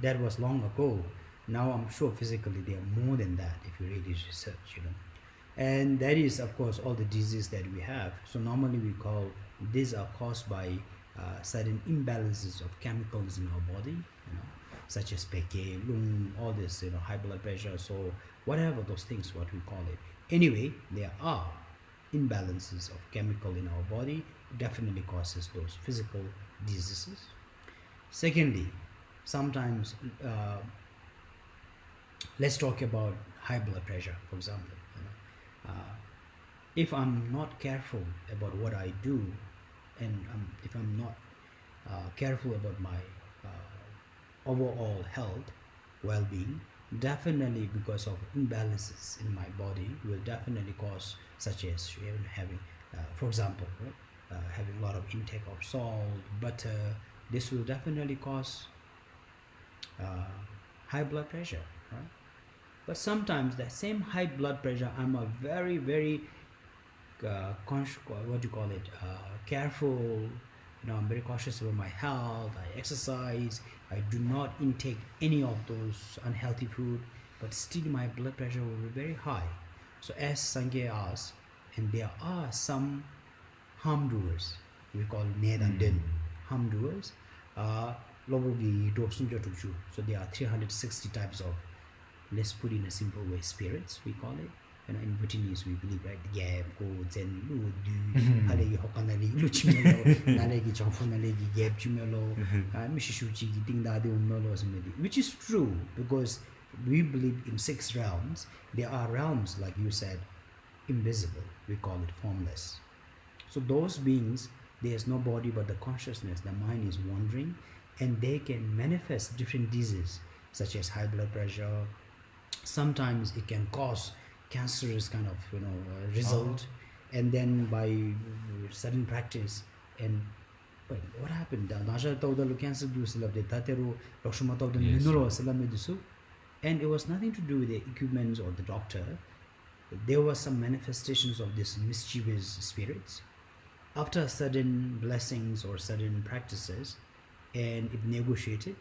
that was long ago. Now I'm sure physically there are more than that if you really research, and that is, of course, all the diseases that we have. So normally we call these are caused by certain imbalances of chemicals in our body, such as peke, lung, all this, high blood pressure, so whatever those things, what we call it. Anyway, there are imbalances of chemical in our body, definitely causes those physical diseases. Secondly, sometimes, let's talk about high blood pressure, for example. If I'm not careful about what I do, and if I'm not careful about my overall health, well-being, definitely because of imbalances in my body will definitely cause, such as having, for example, having a lot of intake of salt, butter. This will definitely cause high blood pressure, right? But sometimes that same high blood pressure, I'm a very, very careful, I'm very cautious about my health, I exercise, I do not intake any of those unhealthy food, but still my blood pressure will be very high. So as Sangye asked, and there are some harm doers, we call Ned and Din, harm doers. So there are 360 types of, let's put in a simple way, spirits, we call it. In Bhutanese, we believe, right? Gap, go, zen, lu, du, halegi, hokanali, lu chimelo, nalegi, changfu, nalegi, gap, chimelo, mishishuchi, ding da, de umelo, which is true because we believe in 6 realms. There are realms, like you said, invisible, we call it formless. So those beings, there's no body but the consciousness, the mind is wandering, and they can manifest different diseases such as high blood pressure. Sometimes it can cause cancerous kind of result, and then by sudden practice, and but what happened? And it was nothing to do with the equipment or the doctor. There were some manifestations of these mischievous spirits after sudden blessings or sudden practices, and it negotiated,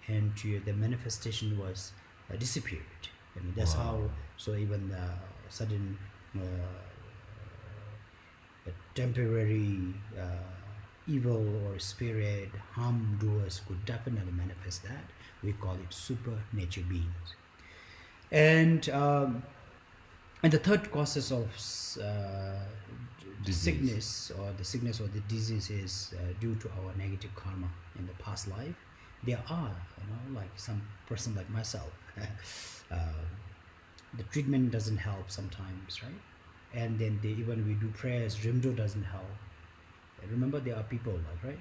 and the manifestation was disappeared. That's how. So even the sudden temporary evil or spirit harm doers could definitely manifest that. We call it supernature beings. And the third causes of sickness or the disease is due to our negative karma in the past life. There are, like some person like myself, the treatment doesn't help sometimes, right? And then even we do prayers, Rimdo doesn't help. Remember, there are people like, right?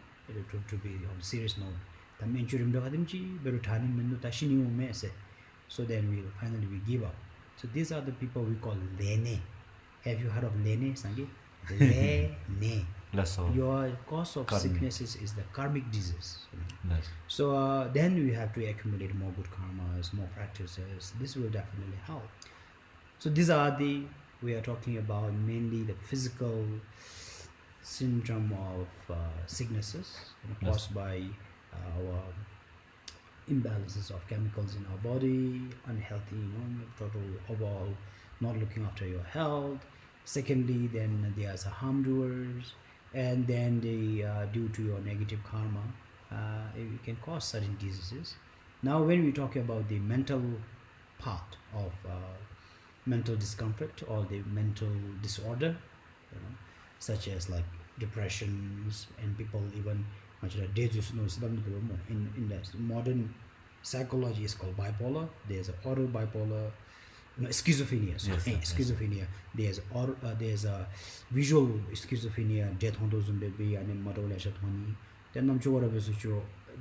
To be on a serious note. So then we give up. So these are the people we call Lene. Have you heard of Lene, Sangi? Lene. Your cause of sicknesses is the karmic disease. So then we have to accumulate more good karmas, more practices. This will definitely help. So these are we are talking about mainly the physical symptom of sicknesses caused by our imbalances of chemicals in our body, unhealthy, total overall not looking after your health. Secondly, then there's a harm doers, and then due to your negative karma, it can cause certain diseases. Now, when we talk about the mental part of mental discomfort or the mental disorder, such as like depressions, and people even in the modern psychology is called bipolar. There's an oral bipolar, schizophrenia. Schizophrenia. There's a visual schizophrenia, death on those baby, and then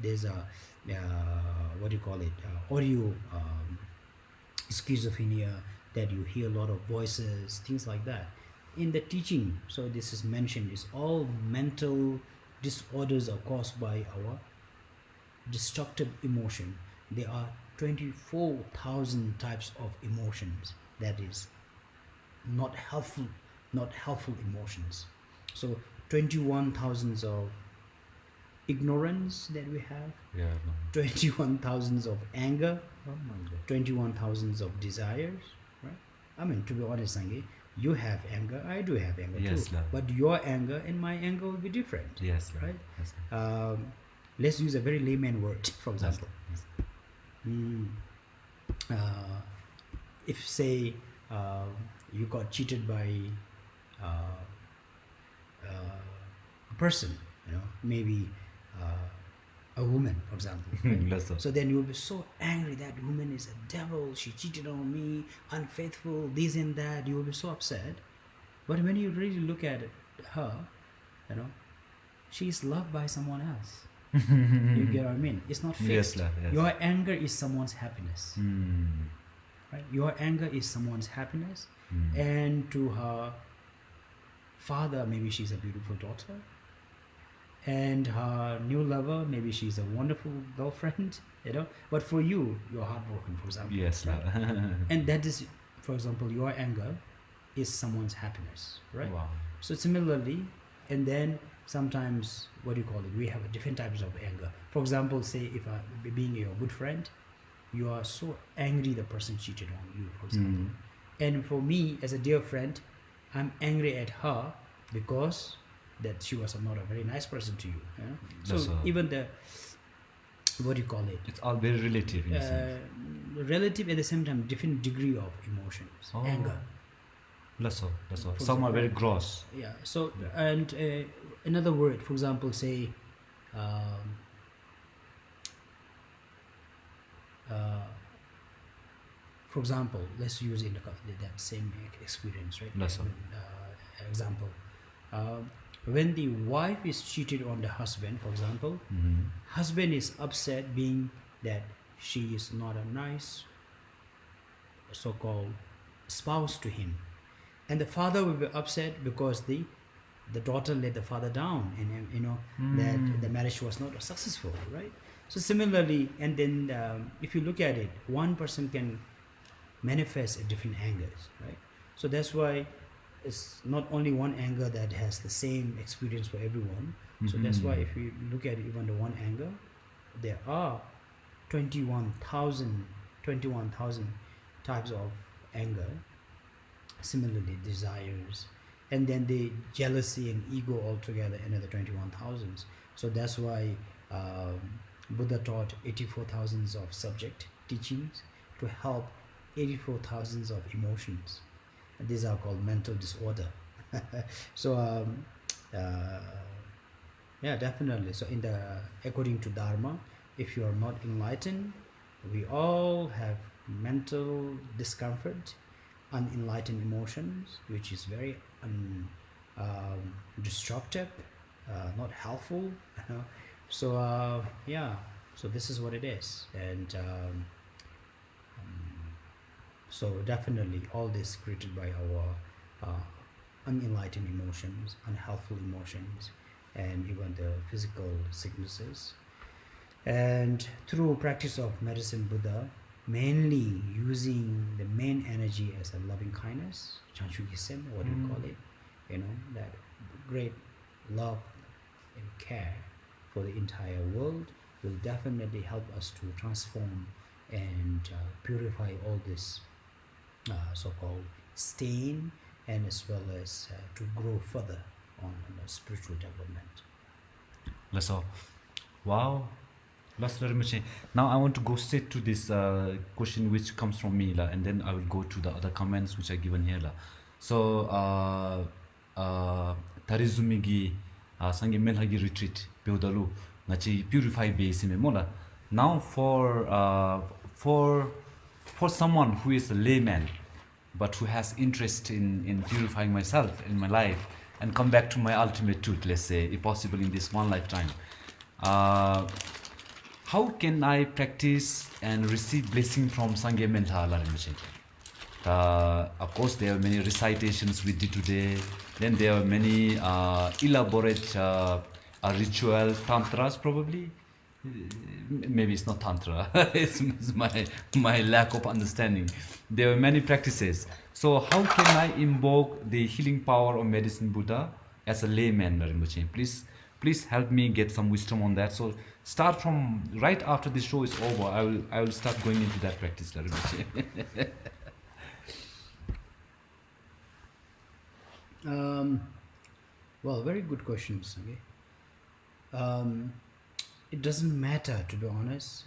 there's a what do you call it? Audio schizophrenia, that you hear a lot of voices, things like that. In the teaching, so this is mentioned, is all mental disorders are caused by our destructive emotion. There are 24,000 types of emotions, that is not helpful emotions. So 21,000 of ignorance that we have, 21,000 of anger, 21,000 of desires, right? I mean, to be honest, Sangi, you have anger, I do have anger too. Lord. But your anger and my anger will be different. Yes, Lord. Right? Yes. Let's use a very layman word, for example. If say you got cheated by a person, maybe a woman, for example. Right? So then you'll be so angry, that woman is a devil, she cheated on me, unfaithful, this and that. You will be so upset. But when you really look at her, she is loved by someone else. You get what I mean? It's not fixed. Yes. Your anger is someone's happiness. Right? Your anger is someone's happiness. And to her father, maybe she's a beautiful daughter. And her new lover, maybe she's a wonderful girlfriend, But for you, you're heartbroken, for example. Yes, right? And that is, for example, your anger is someone's happiness, right? Wow. So similarly, and then sometimes, what do you call it? We have different types of anger. For example, say if being your good friend, you are so angry the person cheated on you, for example. And for me, as a dear friend, I'm angry at her because that she was not a very nice person to you. Yeah? So That's all. even the, what do you call it? It's all very relative. In a sense. Relative at the same time, different degree of emotions, Oh. anger. That's all. That's all. For Some are very example, gross. Yeah. So and another word, for example, say. For example, let's use in that same experience, right? That's all. Example, when the wife is cheated on the husband, for example, Mhm. husband is upset being that she is not a nice so-called spouse to him, and the father will be upset because the daughter let the father down, and that the marriage was not successful, right? So similarly, and then if you look at it, one person can manifest at different angles, right? So that's why it's not only one anger that has the same experience for everyone. So that's why if you look at even the one anger, there are 21,000 types of anger. Similarly, desires, and then the jealousy and ego altogether, another 21,000. So that's why Buddha taught 84,000 of subject teachings to help 84,000 of emotions. And these are called mental disorder. So yeah, definitely. So according to Dharma, if you are not enlightened, we all have mental discomfort, unenlightened emotions, which is very destructive, not helpful. So yeah, so this is what it is. And so definitely all this created by our unenlightened emotions, unhelpful emotions, and even the physical sicknesses. And through practice of medicine Buddha, mainly using the main energy as a loving kindness, Chanchugisem, what do you call it? That great love and care for the entire world will definitely help us to transform and purify all this so-called stain, and as well as to grow further on the spiritual development. That's all. Wow. That's very much. Now I want to go straight to this question which comes from me, and then I will go to the other comments which are given here. So, Tarizumigi Sangi Melhagi retreat, Pyodalu, Nachi purify base mola. Now for someone who is a layman, but who has interest in purifying myself in my life and come back to my ultimate truth, let's say, if possible in this one lifetime. How can I practice and receive blessing from Sangye Mentha Larimche? Of course, there are many recitations we did today. Then there are many elaborate ritual tantras, probably. Maybe it's not tantra. it's my lack of understanding. There are many practices. So how can I invoke the healing power of medicine Buddha as a layman, Rinpoche? Please help me get some wisdom on that. So start from right after this show is over. I will start going into that practice, Rinpoche. Well, very good questions. Okay. It doesn't matter, to be honest,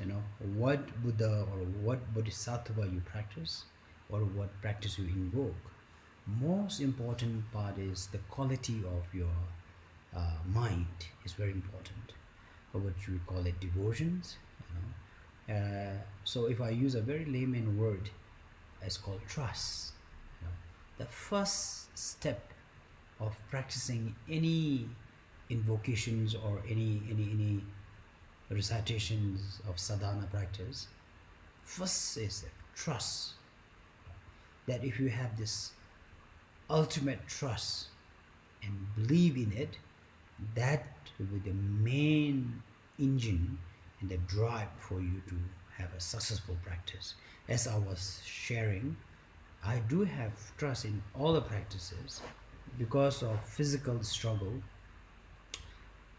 what Buddha or what Bodhisattva you practice or what practice you invoke. Most important part is the quality of your mind is very important, or what you call it devotions. So if I use a very layman word, it's called trust. The first step of practicing any invocations or any recitations of sadhana practice, first is trust. That if you have this ultimate trust and believe in it, that will be the main engine and the drive for you to have a successful practice. As I was sharing, I do have trust in all the practices. Because of physical struggle,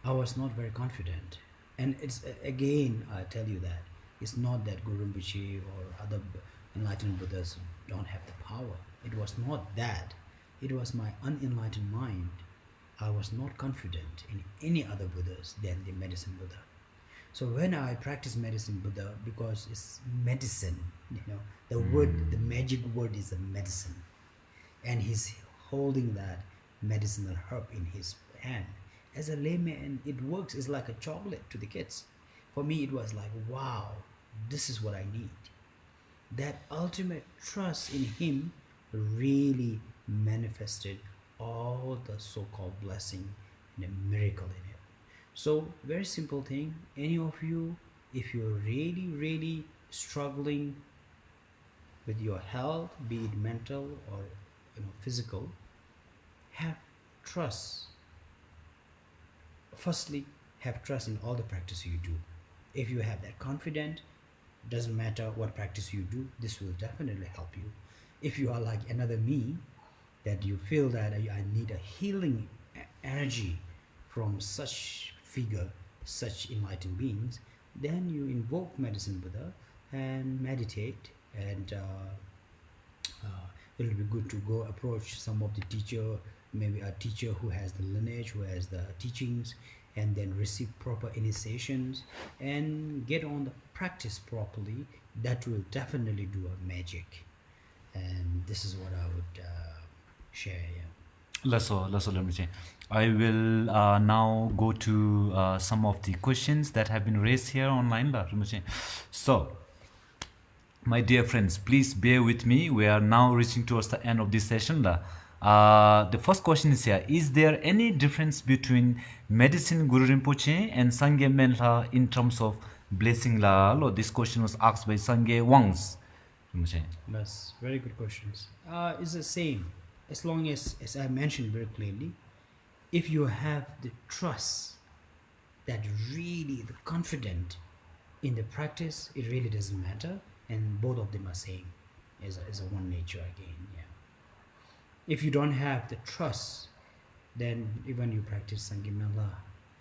I was not very confident. And it's again, I tell you that it's not that Guru Rinpoche or other enlightened Buddhas don't have the power. It was not that. It was my unenlightened mind I was not confident in any other Buddhas than the medicine Buddha. So when I practice medicine Buddha, because it's medicine, the word, the magic word is a medicine, and he's holding that medicinal herb in his hand. As a layman, it works. It's like a chocolate to the kids. For me, it was like, wow, this is what I need. That ultimate trust in him really manifested all the so-called blessing and a miracle in it. So very simple thing, any of you, if you're really struggling with your health, be it mental or physical, have trust. Firstly, have trust in all the practice you do. If you have that confidence, doesn't matter what practice you do, this will definitely help you. If you are like another me, that you feel that I need a healing energy from such figure, such enlightened beings, then you invoke medicine Buddha and meditate, and it will be good to go approach some of the teacher, maybe a teacher who has the lineage, who has the teachings, and then receive proper initiations and get on the practice properly. That will definitely do a magic. And this is what I would share. Lasso, let me say. I will now go to some of the questions that have been raised here online. So, my dear friends, please bear with me. We are now reaching towards the end of this session. The first question is here: is there any difference between medicine Guru Rinpoche and Sangye Menla in terms of blessing la? This question was asked by Sangye Wangs. That's very good questions. It's the same, as long as I mentioned very clearly, if you have the trust, that really the confident in the practice, it really doesn't matter, and both of them are same, is a one nature again. If you don't have the trust, then even you practice Sangimala,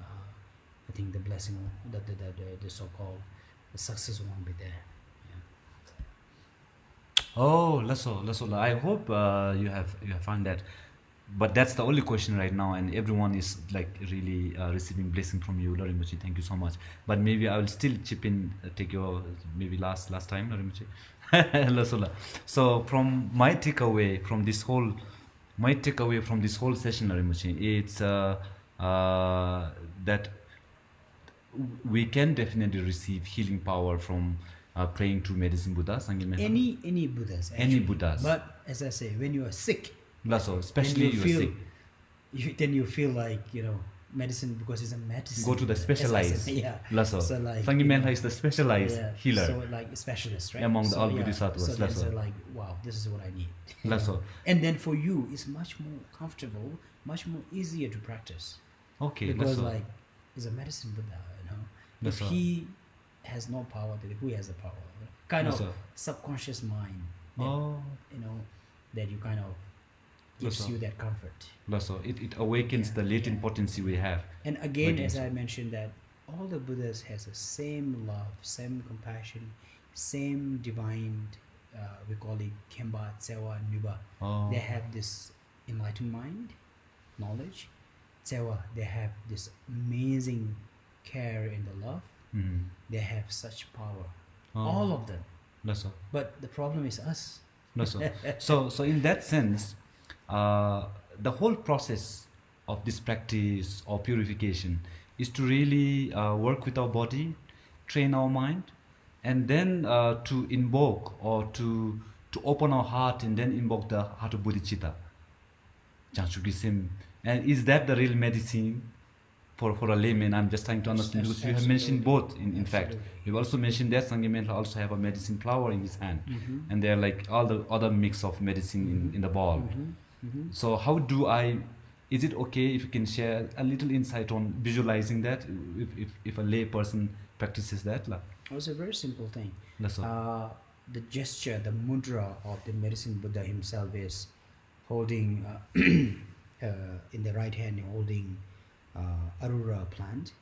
I think the blessing, the so-called the success won't be there. Oh, Lasso. I hope you have found that. But that's the only question right now, and everyone is like really receiving blessing from you, Lorimuchi. Thank you so much. But maybe I will still chip in, take your maybe last time, Lorimuchi. Lasso. So from my takeaway from this whole session, Lorimuchi, it's that we can definitely receive healing power from praying to medicine Buddha, Sangye Menla. Any Buddhas. Actually. Any Buddhas. But as I say, when you are sick, Lasso, especially you are sick, then you feel like medicine, because it's a medicine. Go to the specialized. Lasso. So like, Sangye Menla is the specialized healer. So like a specialist, right? Among all Bodhisattvas. So then they're like, wow, this is what I need. Lasso. And then for you, it's much more comfortable, much more easier to practice. Okay. Because Lasso. like, it's a medicine Buddha, Lasso. If he has no power, then who has the power? Kind Lasso. of subconscious mind. That, Oh. That you kind of gives Lasso. you that comfort. Lasso. It awakens the latent potency we have. And again, within. as I mentioned, that all the Buddhas has the same love, same compassion, same divine, we call it Kemba, Tsewa, Nuba. Oh. They have this enlightened mind, knowledge. Tsewa, they have this amazing care and the love. Mm. They have such power. Oh. All of them. Lasso. But the problem is us. Lasso. So in that sense, the whole process of this practice or purification is to really work with our body, train our mind, and then to invoke or to open our heart and then invoke the heart of bodhicitta. And is that the real medicine for a layman? I'm just trying to understand, because you have mentioned both. In fact, you've also mentioned that Sangye Menla also have a medicine flower in his hand, and they're like all the other mix of medicine in the ball. So how do I? Is it okay if you can share a little insight on visualizing that, if a lay person practices that? It's a very simple thing. Lasso. The gesture, the mudra of the medicine Buddha himself is holding in the right hand, holding Arura plant,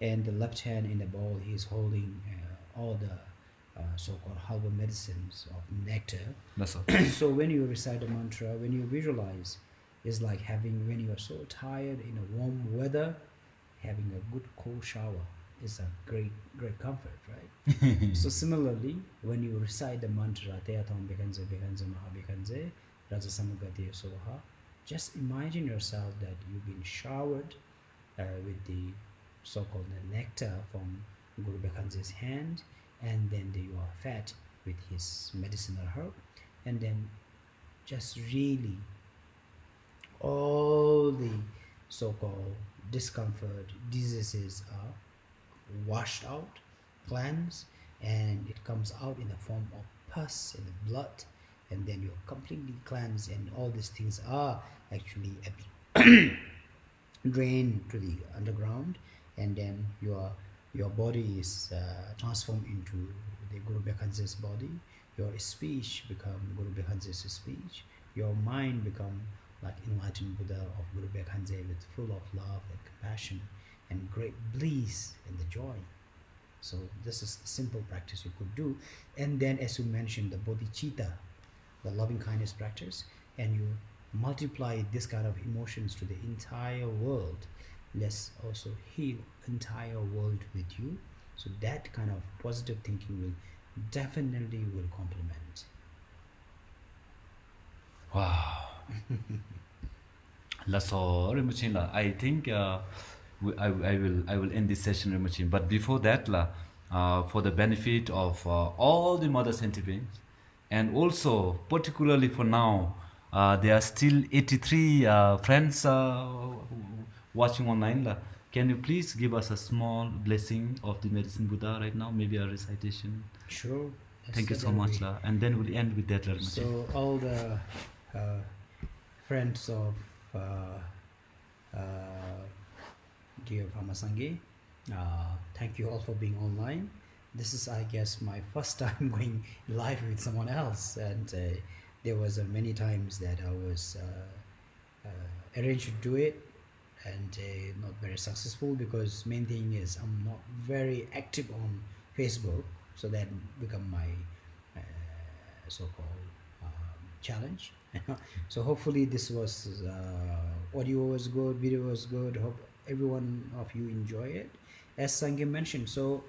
and the left hand in the bowl he is holding all the so-called herbal medicines of nectar. Lasso. So when you recite the mantra, when you visualize It's like when you are so tired in a warm weather, having a good cold shower is a great comfort, right? So similarly, when you recite the mantra Teyatam Bekanze Bekanze Mahabekanze Rajasamagati Soha, just imagine yourself that you've been showered with the so-called nectar from Guru Bekanze's hand, and then you are fed with his medicinal herb, and then just really all the so-called discomfort, diseases are washed out, cleansed, and it comes out in the form of pus in the blood, and then you're completely cleansed, and all these things are actually drained to the underground, and then your body is transformed into the Guru Bekanze's body. Your speech become Guru Bekanze's speech. Your mind become like enlightened Buddha of Guru Bekhanze, with full of love and compassion and great bliss and the joy. So this is the simple practice you could do. And then, as you mentioned, the bodhicitta, the loving kindness practice, and you multiply this kind of emotions to the entire world. Let's also heal entire world with you. So that kind of positive thinking will definitely complement. Wow. So Rinpoche, I think I will end this session, Rinpoche. But before that, for the benefit of all the mother sentient beings, and also particularly for now, there are still 83 friends watching online. Can you please give us a small blessing of the Medicine Buddha right now? Maybe a recitation. Sure. Thank you so much, and then we'll end with that. So all the friends of dear Pamasangi, thank you all for being online. This is, I guess, my first time going live with someone else, and there was many times that I was arranged to do it, and not very successful, because main thing is I'm not very active on Facebook, so that become my so-called challenge. So hopefully this was audio was good, video was good. Hope everyone of you enjoy it. As Sangye mentioned, so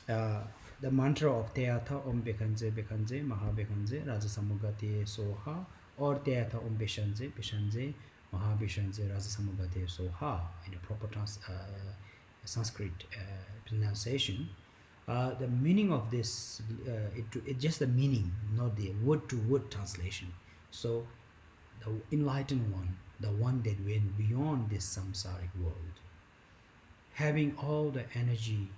the mantra of Teyatha Om Bekanze Bekanze Maha Bekanze Raja Samugate Soha, or Teyatha Om Beshanze Beshanze Maha Beshanze Raja Samugate Soha in a proper Sanskrit pronunciation. The meaning of this, it's just the meaning, not the word-to-word translation. So the enlightened one, the one that went beyond this samsaric world, having all the energy,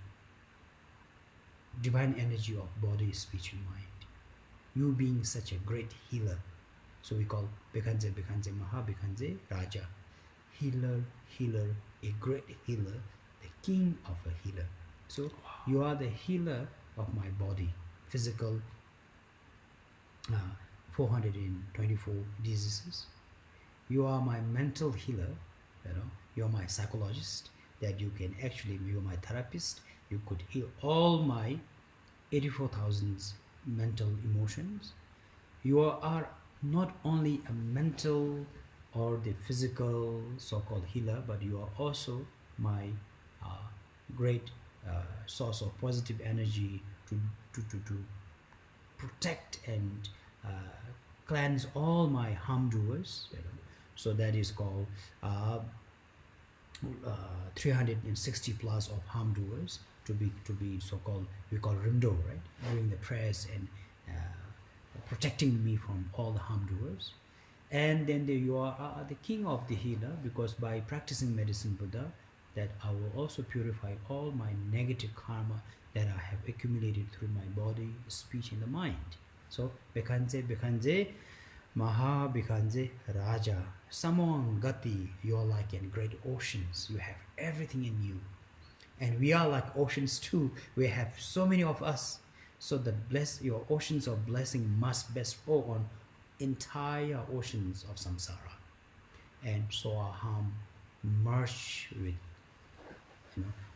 divine energy of body, speech and mind, you being such a great healer. So we call Bekanze Bekanze Maha Bekanze Raja, healer, a great healer, the king of a healer. So you are the healer of my body, physical 424 diseases. You are my mental healer, you are my psychologist, that you can actually, you're my therapist, you could heal all my 84,000 mental emotions. You are not only a mental or the physical so-called healer, but you are also my great source of positive energy to protect and cleanse all my harm doers. So that is called 360 plus of harm doers to be so-called, we call Rimdo, right? Doing the prayers and protecting me from all the harm doers. And then you are the king of the healer, because by practicing Medicine Buddha, that I will also purify all my negative karma that I have accumulated through my body, speech, and the mind. So Bekanze Bekanze Maha Bekanze Raja Samon Gati, you are like in great oceans. You have everything in you, and we are like oceans too. We have so many of us. So your oceans of blessing must bestow on entire oceans of samsara, and so our harm merge with,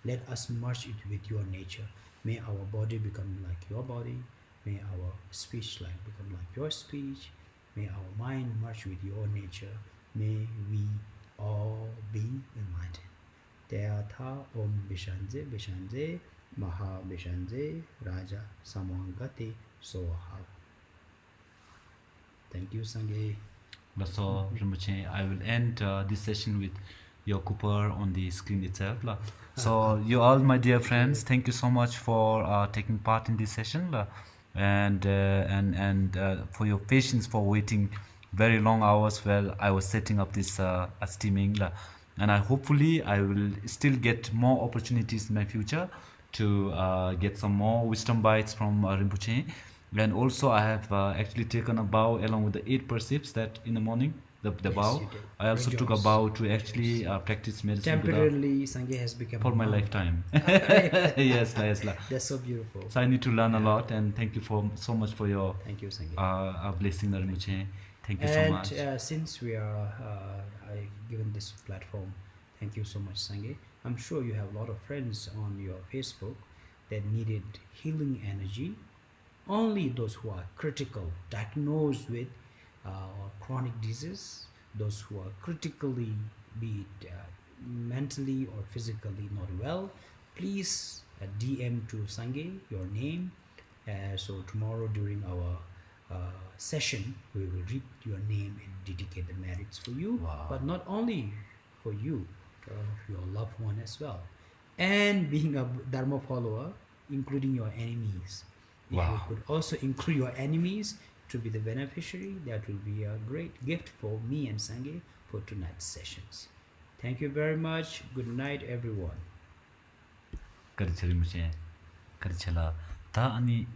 let us merge it with your nature. May our body become like your body. May our speech become like your speech. May our mind merge with your nature. May we all be enlightened. Teatha Om Vishanze Vishanze Maha Vishanze Raja Samangate Soha. Thank you, Sangye. So, Rinpoche, I will end this session with your Cooper on the screen itself. So, you all, my dear friends, thank you so much for taking part in this session, and for your patience for waiting very long hours while I was setting up this steaming. And hopefully I will still get more opportunities in my future to get some more wisdom bites from Rinpoche. And also I have actually taken a vow along with the 8 precepts that in the morning, the Yes, vow. you did. I also Great took a jobs. vow to actually practice medicine Buddha Temporarily, Sangye has become for a my monk. lifetime. Yes. That's so beautiful. So I need to learn a lot, and thank you so much for your Thank you, Sangye. blessing, Rinpoche. Thank you so And much. since we are given this platform, thank you so much, Sangye. I'm sure you have a lot of friends on your Facebook that needed healing energy. Only those who are critical, diagnosed with chronic disease, those who are critically, be it mentally or physically not well, please DM to Sangye your name. So tomorrow during our session, we will read your name and dedicate the merits for you. Wow. But not only for you, your loved one as well. And being a Dharma follower, including your enemies. If Wow. you could also include your enemies to be the beneficiary, that will be a great gift for me and Sangye for tonight's sessions. Thank you very much. Good night, everyone. Karichari Rinpoche. Karichela. Ta ani